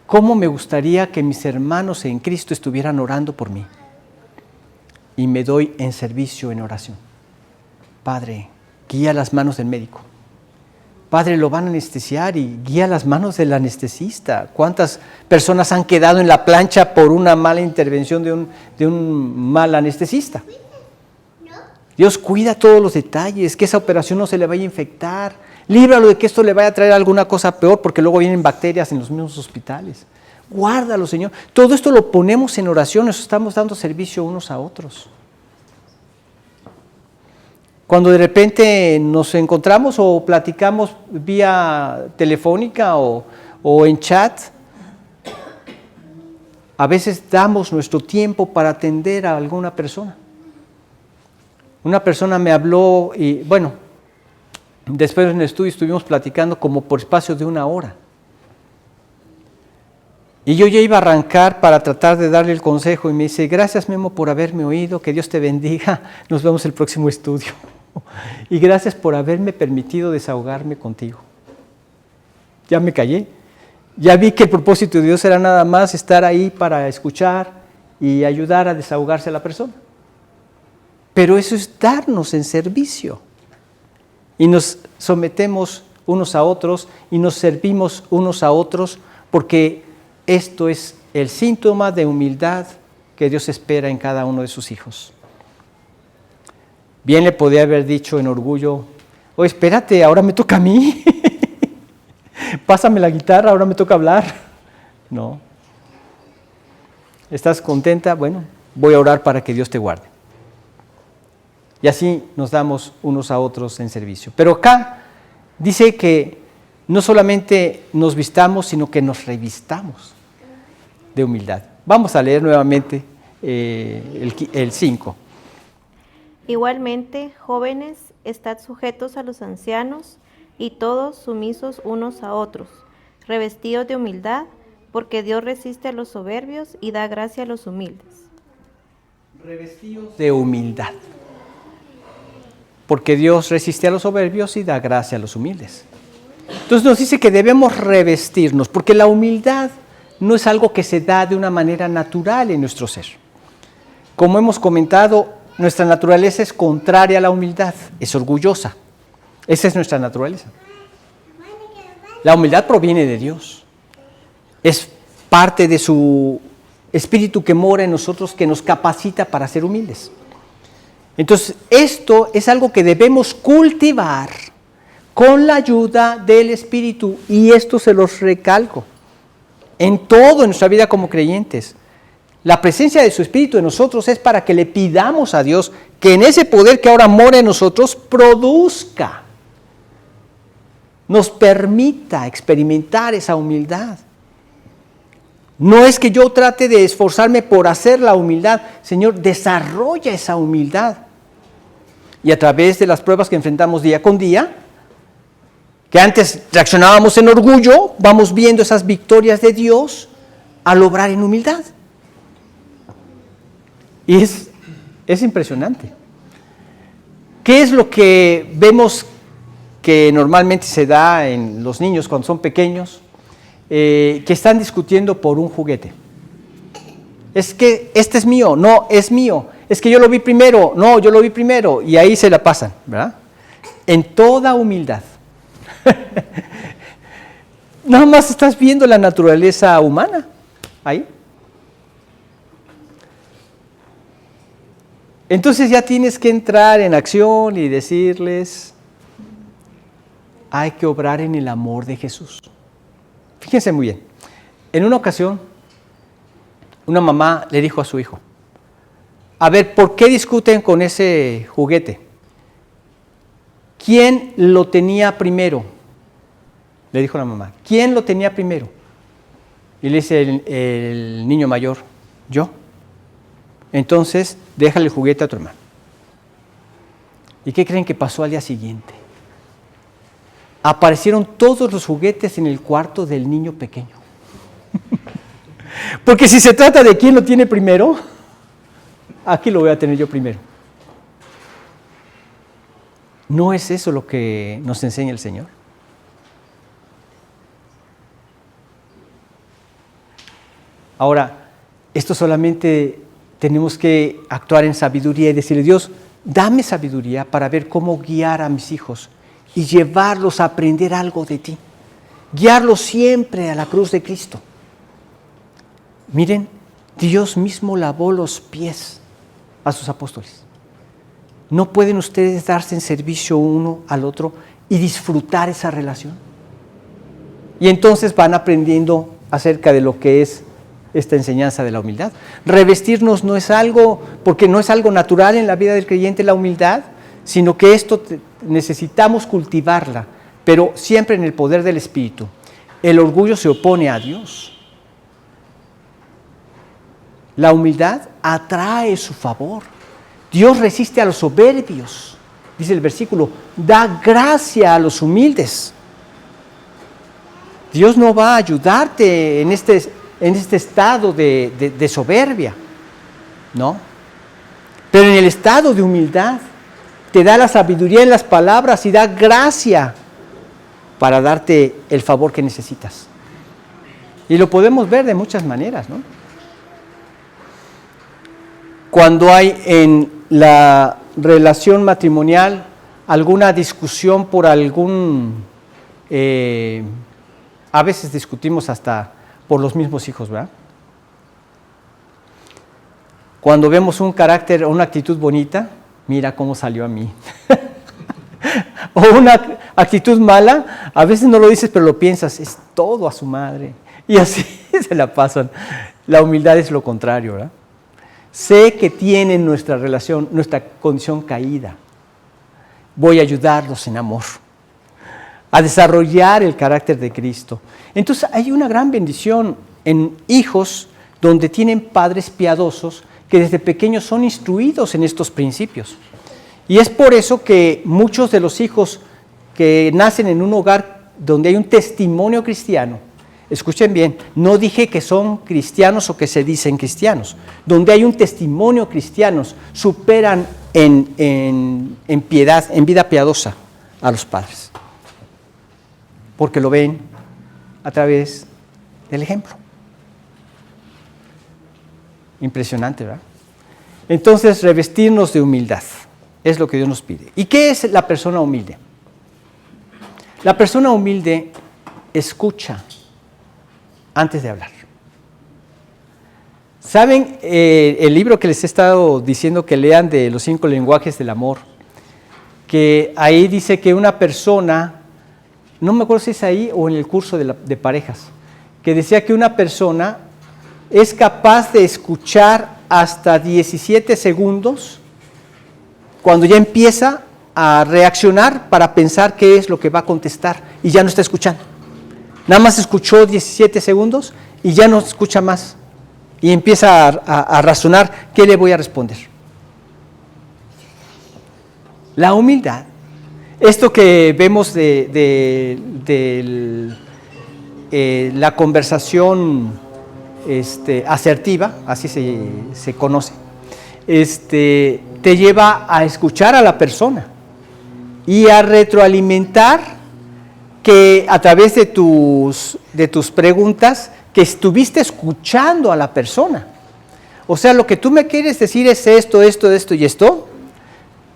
¿Cómo me gustaría que mis hermanos en Cristo estuvieran orando por mí? Y me doy en servicio en oración. Padre, guía las manos del médico. Padre, lo van a anestesiar y guía las manos del anestesista. ¿Cuántas personas han quedado en la plancha por una mala intervención de un mal anestesista? Dios, cuida todos los detalles, que esa operación no se le vaya a infectar. Líbralo de que esto le vaya a traer alguna cosa peor, porque luego vienen bacterias en los mismos hospitales. Guárdalo, Señor. Todo esto lo ponemos en oración, nos estamos dando servicio unos a otros. Cuando de repente nos encontramos o platicamos vía telefónica o en chat, a veces damos nuestro tiempo para atender a alguna persona. Una persona me habló y, después en el estudio estuvimos platicando como por espacio de 1 hora. Y yo ya iba a arrancar para tratar de darle el consejo y me dice, gracias Memo por haberme oído, que Dios te bendiga, nos vemos el próximo estudio. Y gracias por haberme permitido desahogarme contigo. Ya me callé. Ya vi que el propósito de Dios era nada más estar ahí para escuchar y ayudar a desahogarse a la persona. Pero eso es darnos en servicio. Y nos sometemos unos a otros y nos servimos unos a otros porque esto es el síntoma de humildad que Dios espera en cada uno de sus hijos. Bien le podía haber dicho en orgullo, oye, espérate, ahora me toca a mí. Pásame la guitarra, ahora me toca hablar. No. ¿Estás contenta? Bueno, voy a orar para que Dios te guarde. Y así nos damos unos a otros en servicio. Pero acá dice que no solamente nos vistamos, sino que nos revistamos de humildad. Vamos a leer nuevamente el 5. Igualmente, jóvenes, estad sujetos a los ancianos y todos sumisos unos a otros, revestidos de humildad, porque Dios resiste a los soberbios y da gracia a los humildes. Revestidos de humildad. Porque Dios resiste a los soberbios y da gracia a los humildes. Entonces nos dice que debemos revestirnos, porque la humildad no es algo que se da de una manera natural en nuestro ser. Como hemos comentado, nuestra naturaleza es contraria a la humildad, es orgullosa. Esa es nuestra naturaleza. La humildad proviene de Dios. Es parte de su espíritu que mora en nosotros, que nos capacita para ser humildes. Entonces, esto es algo que debemos cultivar con la ayuda del Espíritu, y esto se los recalco, en todo en nuestra vida como creyentes. La presencia de su Espíritu en nosotros es para que le pidamos a Dios que en ese poder que ahora mora en nosotros produzca, nos permita experimentar esa humildad. No es que yo trate de esforzarme por hacer la humildad. Señor, desarrolla esa humildad. Y a través de las pruebas que enfrentamos día con día, que antes reaccionábamos en orgullo, vamos viendo esas victorias de Dios al obrar en humildad. Y es impresionante. ¿Qué es lo que vemos que normalmente se da en los niños cuando son pequeños? Que están discutiendo por un juguete. Es que este es mío, no, es mío. Es que yo lo vi primero, no, yo lo vi primero. Y ahí se la pasan, ¿verdad? En toda humildad. Nada más estás viendo la naturaleza humana ahí. Entonces ya tienes que entrar en acción y decirles, hay que obrar en el amor de Jesús. Fíjense muy bien, en una ocasión, una mamá le dijo a su hijo, a ver, ¿por qué discuten con ese juguete? ¿Quién lo tenía primero? Le dijo la mamá, ¿quién lo tenía primero? Y le dice el niño mayor, yo. Entonces, déjale el juguete a tu hermano. ¿Y qué creen que pasó al día siguiente? Aparecieron todos los juguetes en el cuarto del niño pequeño. Porque si se trata de quién lo tiene primero, aquí lo voy a tener yo primero. ¿No es eso lo que nos enseña el Señor? Ahora, esto solamente tenemos que actuar en sabiduría y decirle, Dios, dame sabiduría para ver cómo guiar a mis hijos y llevarlos a aprender algo de ti. Guiarlos siempre a la cruz de Cristo. Miren, Dios mismo lavó los pies a sus apóstoles. ¿No pueden ustedes darse en servicio uno al otro y disfrutar esa relación? Y entonces van aprendiendo acerca de lo que es esta enseñanza de la humildad. Revestirnos no es algo, porque no es algo natural en la vida del creyente la humildad, sino que esto necesitamos cultivarla, pero siempre en el poder del Espíritu. El orgullo se opone a Dios. La humildad atrae su favor. Dios resiste a los soberbios, dice el versículo, da gracia a los humildes. Dios no va a ayudarte en este estado de soberbia, ¿no? Pero en el estado de humildad te da la sabiduría en las palabras y da gracia para darte el favor que necesitas. Y lo podemos ver de muchas maneras, ¿no? Cuando hay en la relación matrimonial alguna discusión por algún... a veces discutimos hasta por los mismos hijos, ¿verdad? Cuando vemos un carácter o una actitud bonita, mira cómo salió a mí. O una actitud mala, a veces no lo dices, pero lo piensas, es todo a su madre. Y así se la pasan. La humildad es lo contrario, ¿verdad? Sé que tienen nuestra relación, nuestra condición caída. Voy a ayudarlos en amor, a desarrollar el carácter de Cristo. Entonces hay una gran bendición en hijos donde tienen padres piadosos que desde pequeños son instruidos en estos principios. Y es por eso que muchos de los hijos que nacen en un hogar donde hay un testimonio cristiano, escuchen bien, no dije que son cristianos o que se dicen cristianos, donde hay un testimonio cristiano, superan en piedad, en vida piadosa a los padres, porque lo ven a través del ejemplo. Impresionante, ¿verdad? Entonces, revestirnos de humildad es lo que Dios nos pide. ¿Y qué es la persona humilde? La persona humilde escucha antes de hablar. ¿Saben el libro que les he estado diciendo que lean de los 5 lenguajes del amor? Que ahí dice que una persona, no me acuerdo si es ahí o en el curso de parejas, que decía que una persona es capaz de escuchar hasta 17 segundos cuando ya empieza a reaccionar para pensar qué es lo que va a contestar y ya no está escuchando. Nada más escuchó 17 segundos y ya no escucha más y empieza a razonar qué le voy a responder. La humildad, esto que vemos de la conversación asertiva, así se conoce, te lleva a escuchar a la persona y a retroalimentar que a través de tus preguntas que estuviste escuchando a la persona. O sea, lo que tú me quieres decir es esto, esto, esto y esto,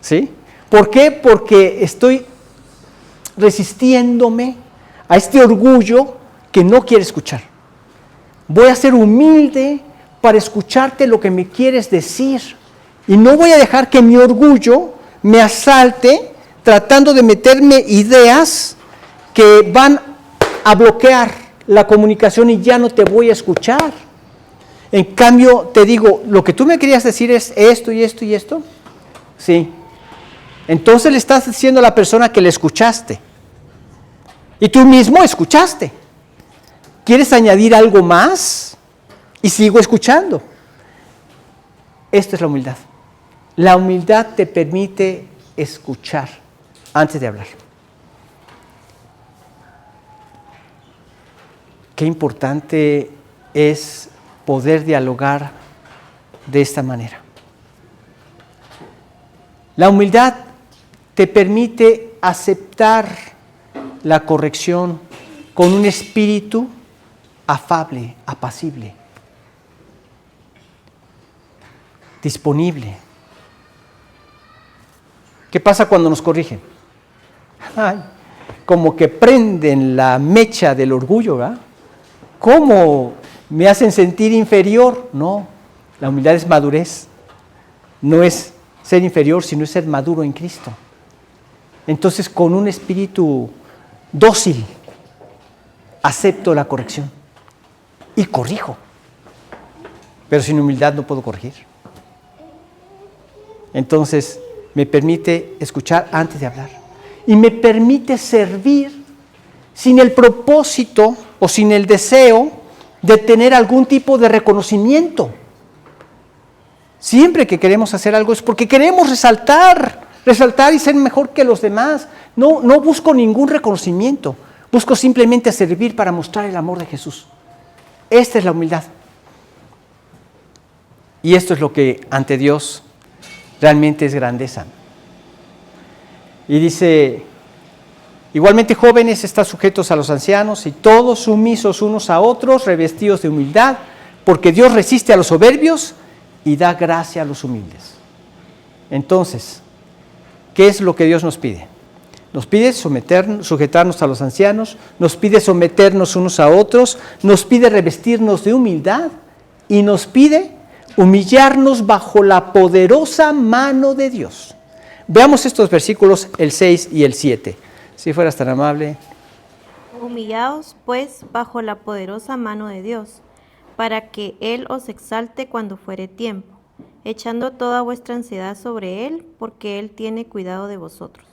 ¿sí? ¿Por qué? Porque estoy resistiéndome a este orgullo que no quiere escuchar. Voy a ser humilde para escucharte lo que me quieres decir. Y no voy a dejar que mi orgullo me asalte tratando de meterme ideas que van a bloquear la comunicación y ya no te voy a escuchar. En cambio, te digo, lo que tú me querías decir es esto y esto y esto. Sí. Entonces le estás diciendo a la persona que le escuchaste. Y tú mismo escuchaste. ¿Quieres añadir algo más? Y sigo escuchando. Esto es la humildad. La humildad te permite escuchar antes de hablar. Qué importante es poder dialogar de esta manera. La humildad te permite aceptar la corrección con un espíritu afable, apacible, disponible. ¿Qué pasa cuando nos corrigen? Ay, como que prenden la mecha del orgullo, ¿verdad? ¿Cómo me hacen sentir inferior? No, la humildad es madurez. No es ser inferior, sino es ser maduro en Cristo. Entonces, con un espíritu dócil, acepto la corrección y corrijo. Pero sin humildad no puedo corregir. Entonces, me permite escuchar antes de hablar. Y me permite servir sin el propósito o sin el deseo de tener algún tipo de reconocimiento. Siempre que queremos hacer algo es porque queremos resaltar y ser mejor que los demás. No busco ningún reconocimiento, busco simplemente servir para mostrar el amor de Jesús. Esta es la humildad. Y esto es lo que ante Dios realmente es grandeza. Y dice, igualmente jóvenes, están sujetos a los ancianos y todos sumisos unos a otros, revestidos de humildad, porque Dios resiste a los soberbios y da gracia a los humildes. Entonces, ¿qué es lo que Dios nos pide? Nos pide sujetarnos a los ancianos, nos pide someternos unos a otros, nos pide revestirnos de humildad y nos pide humillarnos bajo la poderosa mano de Dios. Veamos estos versículos, el 6 y el 7. Si fueras tan amable. Humillaos, pues, bajo la poderosa mano de Dios, para que Él os exalte cuando fuere tiempo, echando toda vuestra ansiedad sobre Él, porque Él tiene cuidado de vosotros.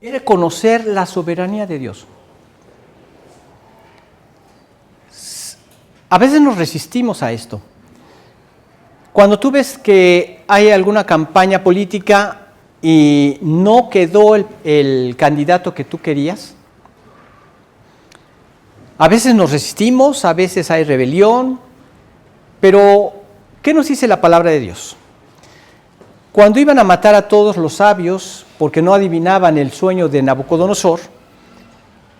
Es reconocer la soberanía de Dios. A veces nos resistimos a esto. Cuando tú ves que hay alguna campaña política y no quedó el candidato que tú querías, a veces nos resistimos, a veces hay rebelión, pero ¿qué nos dice la palabra de Dios? Cuando iban a matar a todos los sabios, porque no adivinaban el sueño de Nabucodonosor,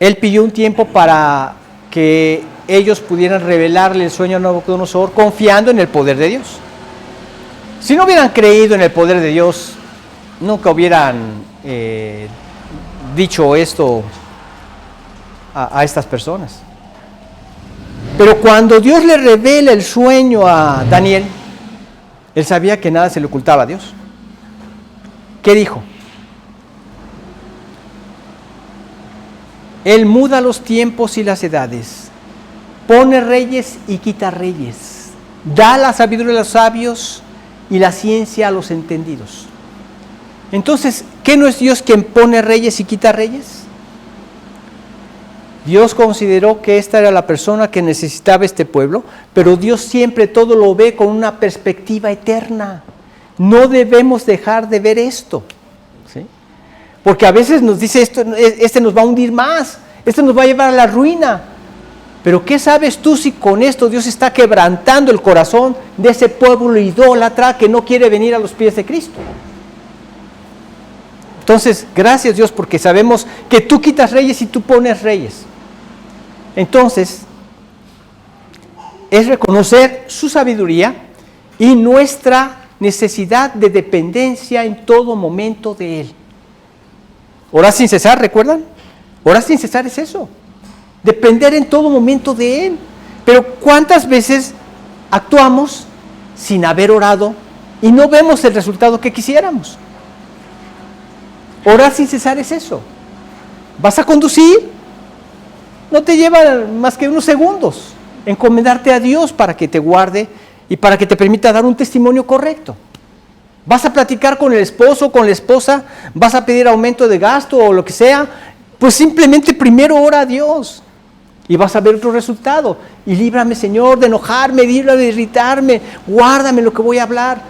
él pidió un tiempo para que ellos pudieran revelarle el sueño a Nabucodonosor confiando en el poder de Dios. Si no hubieran creído en el poder de Dios, nunca hubieran dicho esto a estas personas. Pero cuando Dios le revela el sueño a Daniel, él sabía que nada se le ocultaba a Dios. ¿Qué dijo? Él muda los tiempos y las edades, pone reyes y quita reyes, da la sabiduría a los sabios y la ciencia a los entendidos. Entonces, ¿qué no es Dios quien pone reyes y quita reyes? Dios consideró que esta era la persona que necesitaba este pueblo, pero Dios siempre todo lo ve con una perspectiva eterna. No debemos dejar de ver esto, ¿sí? Porque a veces nos dice esto, este nos va a hundir más, este nos va a llevar a la ruina. Pero ¿qué sabes tú si con esto Dios está quebrantando el corazón de ese pueblo idólatra que no quiere venir a los pies de Cristo? Entonces, gracias Dios, porque sabemos que tú quitas reyes y tú pones reyes. Entonces, es reconocer su sabiduría y nuestra necesidad de dependencia en todo momento de Él. Orar sin cesar, ¿recuerdan? Orar sin cesar es eso. Depender en todo momento de Él. Pero ¿cuántas veces actuamos sin haber orado y no vemos el resultado que quisiéramos? Orar sin cesar es eso. ¿Vas a conducir? No te lleva más que unos segundos encomendarte a Dios para que te guarde y para que te permita dar un testimonio correcto. ¿Vas a platicar con el esposo o con la esposa? ¿Vas a pedir aumento de gasto o lo que sea? Pues simplemente primero ora a Dios y vas a ver otro resultado. Y líbrame, Señor, de enojarme, líbrame de irritarme, guárdame lo que voy a hablar.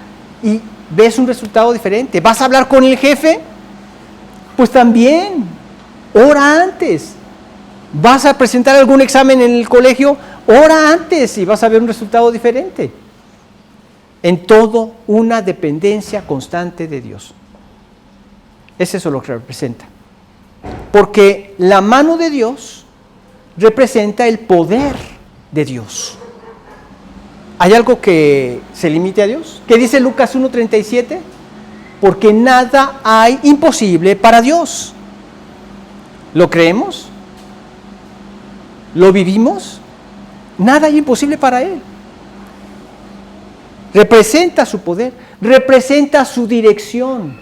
Y ves un resultado diferente. ¿Vas a hablar con el jefe? Pues también, ora antes. ¿Vas a presentar algún examen en el colegio? Ora antes y vas a ver un resultado diferente. En todo, una dependencia constante de Dios. Es eso lo que representa. Porque la mano de Dios representa el poder de Dios. ¿Hay algo que se limite a Dios? ¿Qué dice Lucas 1:37? Porque nada hay imposible para Dios. ¿Lo creemos? ¿Lo vivimos? Nada hay imposible para Él. Representa su poder, representa su dirección.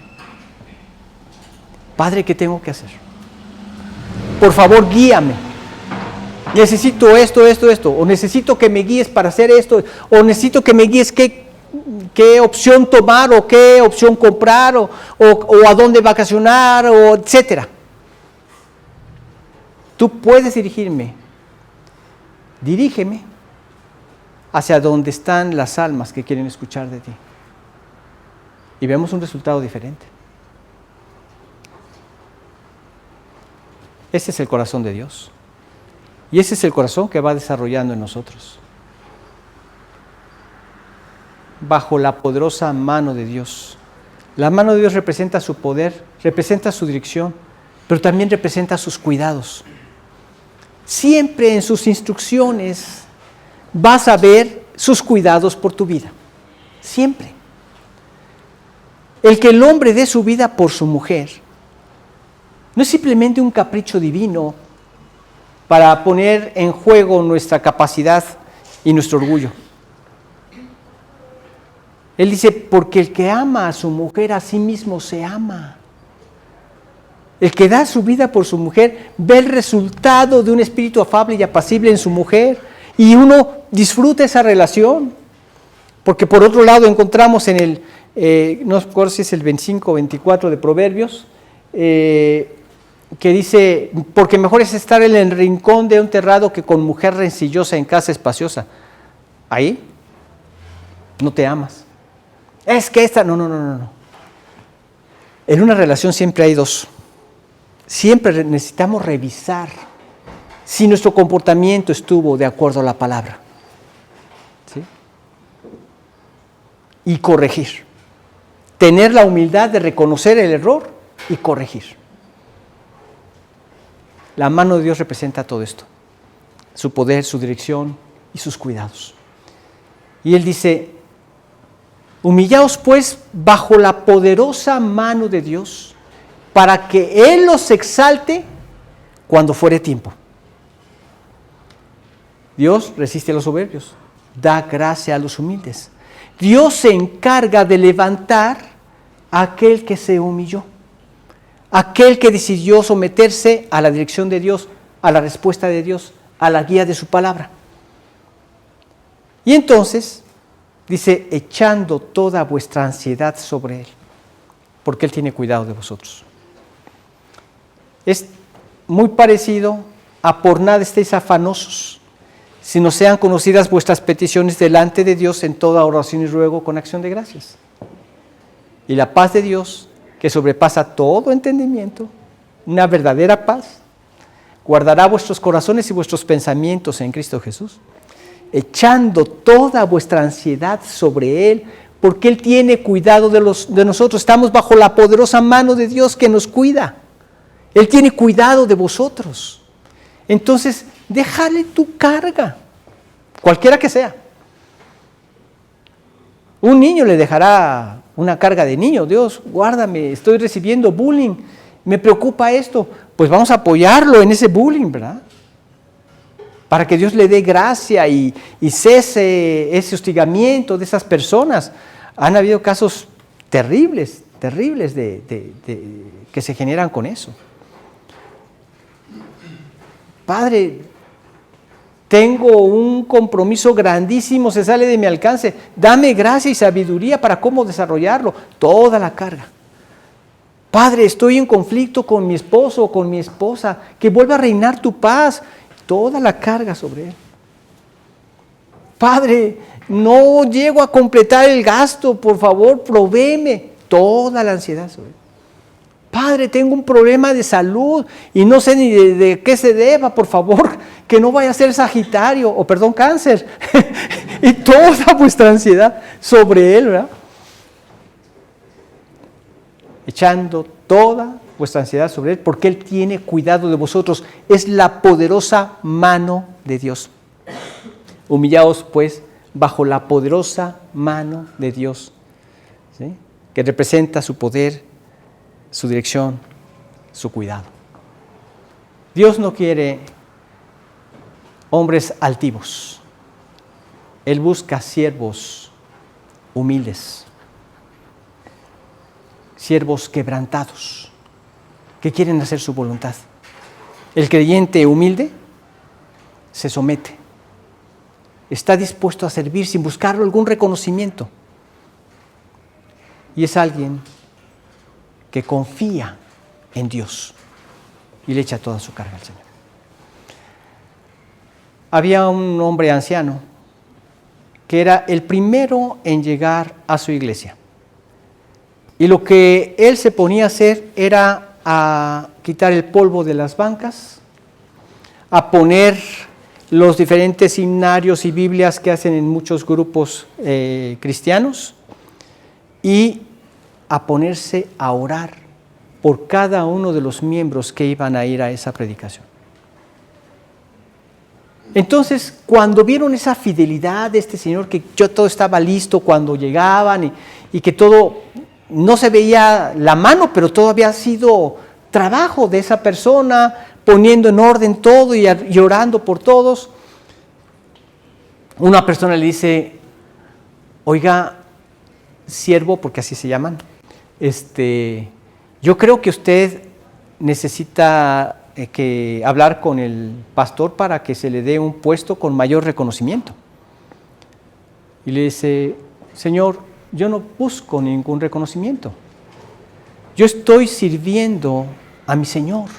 Padre, ¿qué tengo que hacer? Por favor, guíame. Necesito esto, o necesito que me guíes para hacer esto, o necesito que me guíes qué opción tomar, o qué opción comprar, o a dónde vacacionar, o etcétera. Tú puedes dirigirme. Dirígeme hacia donde están las almas que quieren escuchar de ti. Y vemos un resultado diferente. Ese es el corazón de Dios. Y ese es el corazón que va desarrollando en nosotros. Bajo la poderosa mano de Dios. La mano de Dios representa su poder, representa su dirección, pero también representa sus cuidados. Siempre en sus instrucciones vas a ver sus cuidados por tu vida. Siempre. El que el hombre dé su vida por su mujer no es simplemente un capricho divino para poner en juego nuestra capacidad y nuestro orgullo. Él dice, porque el que ama a su mujer a sí mismo se ama. El que da su vida por su mujer ve el resultado de un espíritu afable y apacible en su mujer y uno disfruta esa relación. Porque por otro lado encontramos en el, no recuerdo si es el 25 o 24 de Proverbios, que dice, porque mejor es estar en el rincón de un terrado que con mujer rencillosa en casa espaciosa. Ahí no te amas. Es que esta, no. En una relación siempre hay dos. Siempre necesitamos revisar si nuestro comportamiento estuvo de acuerdo a la palabra. ¿Sí? Y corregir. Tener la humildad de reconocer el error y corregir. La mano de Dios representa todo esto. Su poder, su dirección y sus cuidados. Y Él dice, humillaos pues bajo la poderosa mano de Dios, para que Él los exalte cuando fuere tiempo. Dios resiste a los soberbios, da gracia a los humildes. Dios se encarga de levantar a aquel que se humilló, aquel que decidió someterse a la dirección de Dios, a la respuesta de Dios, a la guía de su palabra. Y entonces, dice, echando toda vuestra ansiedad sobre Él, porque Él tiene cuidado de vosotros. Es muy parecido a por nada estéis afanosos, sino sean conocidas vuestras peticiones delante de Dios en toda oración y ruego con acción de gracias. Y la paz de Dios, que sobrepasa todo entendimiento, una verdadera paz, guardará vuestros corazones y vuestros pensamientos en Cristo Jesús, echando toda vuestra ansiedad sobre Él, porque Él tiene cuidado de nosotros. Estamos bajo la poderosa mano de Dios que nos cuida. Él tiene cuidado de vosotros. Entonces, déjale tu carga, cualquiera que sea. Un niño le dejará una carga de niño. Dios, guárdame, estoy recibiendo bullying, me preocupa esto. Pues vamos a apoyarlo en ese bullying, ¿verdad? Para que Dios le dé gracia y cese ese hostigamiento de esas personas. Han habido casos terribles que se generan con eso. Padre, tengo un compromiso grandísimo, se sale de mi alcance. Dame gracia y sabiduría para cómo desarrollarlo. Toda la carga. Padre, estoy en conflicto con mi esposo o con mi esposa. Que vuelva a reinar tu paz. Toda la carga sobre él. Padre, no llego a completar el gasto. Por favor, provéeme. Toda la ansiedad sobre él. Padre, tengo un problema de salud y no sé ni de qué se deba, por favor, que no vaya a ser Sagitario, cáncer. Y toda vuestra ansiedad sobre Él, ¿verdad? Echando toda vuestra ansiedad sobre Él, porque Él tiene cuidado de vosotros. Es la poderosa mano de Dios. Humillaos, pues, bajo la poderosa mano de Dios, ¿sí? Que representa su poder, su dirección, su cuidado. Dios no quiere hombres altivos. Él busca siervos humildes, siervos quebrantados, que quieren hacer su voluntad. El creyente humilde se somete, está dispuesto a servir sin buscar algún reconocimiento. Y es alguien que confía en Dios y le echa toda su carga al Señor. Había un hombre anciano que era el primero en llegar a su iglesia. Y lo que él se ponía a hacer era a quitar el polvo de las bancas, a poner los diferentes himnarios y Biblias que hacen en muchos grupos cristianos y a ponerse a orar por cada uno de los miembros que iban a ir a esa predicación. Entonces, cuando vieron esa fidelidad de este señor, que todo estaba listo cuando llegaban y que todo, no se veía la mano, pero todo había sido trabajo de esa persona, poniendo en orden todo y orando por todos, una persona le dice, oiga, siervo, porque así se llaman, yo creo que usted necesita hablar con el pastor para que se le dé un puesto con mayor reconocimiento. Y le dice, Señor, yo no busco ningún reconocimiento. Yo estoy sirviendo a mi Señor.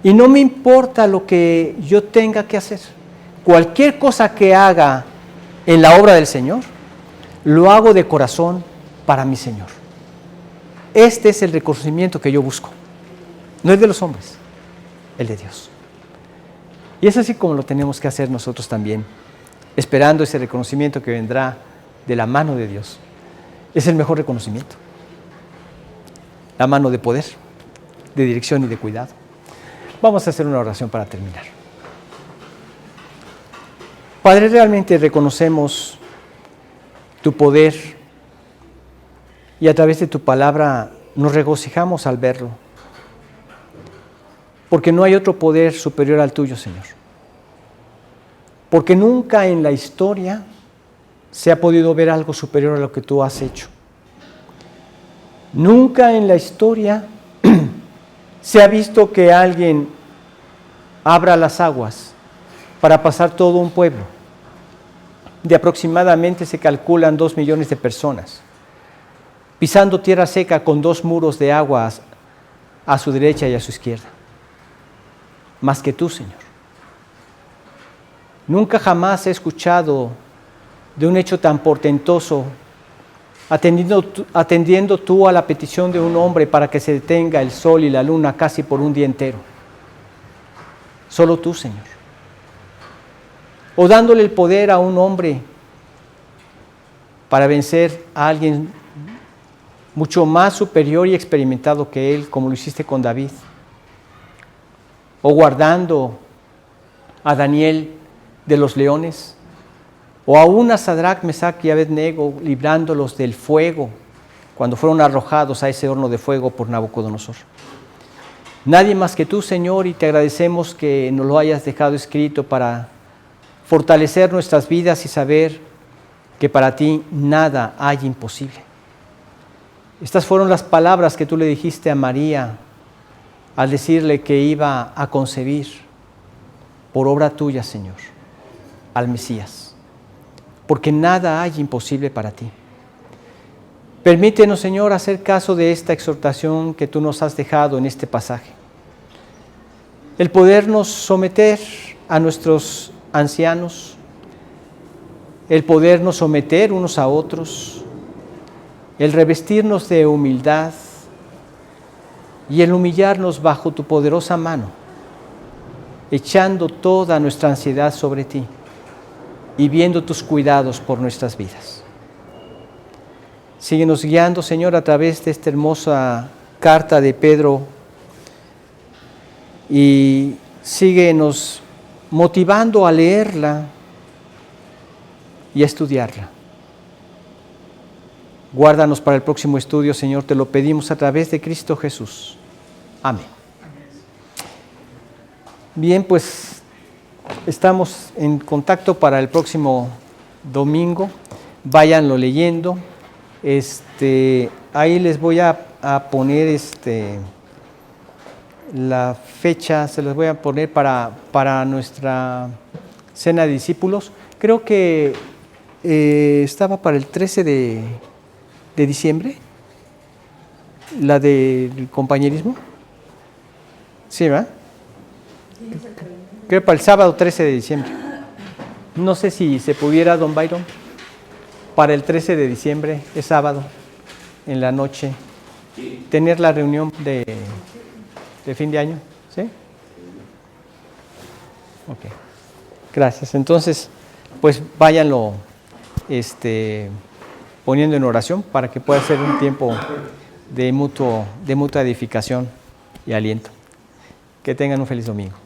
Y no me importa lo que yo tenga que hacer. Cualquier cosa que haga en la obra del Señor, lo hago de corazón para mi Señor. Este es el reconocimiento que yo busco. No es de los hombres, el de Dios. Y es así como lo tenemos que hacer nosotros también, esperando ese reconocimiento que vendrá de la mano de Dios. Es el mejor reconocimiento. La mano de poder, de dirección y de cuidado. Vamos a hacer una oración para terminar. Padre, realmente reconocemos tu poder y a través de tu palabra nos regocijamos al verlo, porque no hay otro poder superior al tuyo, Señor. Porque nunca en la historia se ha podido ver algo superior a lo que tú has hecho. Nunca en la historia se ha visto que alguien abra las aguas para pasar todo un pueblo. De aproximadamente se calculan 2 millones de personas, pisando tierra seca con 2 muros de agua a su derecha y a su izquierda. Más que tú, Señor. Nunca jamás he escuchado de un hecho tan portentoso, atendiendo tú a la petición de un hombre para que se detenga el sol y la luna casi por un día entero. Solo tú, Señor. O dándole el poder a un hombre para vencer a alguien mucho más superior y experimentado que él, como lo hiciste con David. O guardando a Daniel de los leones, o aún a Sadrach, Mesach y Abednego, librándolos del fuego cuando fueron arrojados a ese horno de fuego por Nabucodonosor. Nadie más que tú, Señor, y te agradecemos que nos lo hayas dejado escrito para fortalecer nuestras vidas y saber que para ti nada hay imposible. Estas fueron las palabras que tú le dijiste a María al decirle que iba a concebir por obra tuya, Señor, al Mesías, porque nada hay imposible para ti. Permítenos, Señor, hacer caso de esta exhortación que tú nos has dejado en este pasaje. El podernos someter a nuestros ancianos, el podernos someter unos a otros, el revestirnos de humildad y el humillarnos bajo tu poderosa mano, echando toda nuestra ansiedad sobre ti y viendo tus cuidados por nuestras vidas. Síguenos guiando, Señor, a través de esta hermosa carta de Pedro y síguenos motivando a leerla y a estudiarla. Guárdanos para el próximo estudio, Señor, te lo pedimos a través de Cristo Jesús. Amén. Bien, pues estamos en contacto para el próximo domingo. Váyanlo leyendo. Ahí les voy a poner la fecha, se las voy a poner para nuestra cena de discípulos. Creo que estaba para el 13 de diciembre, la del compañerismo. Sí, ¿verdad? Creo para el sábado 13 de diciembre. No sé si se pudiera, don Byron, para el 13 de diciembre, es sábado, en la noche, tener la reunión de fin de año. ¿Sí? Ok. Gracias. Entonces, pues váyanlo poniendo en oración para que pueda ser un tiempo de mutua edificación y aliento. Que tengan un feliz domingo.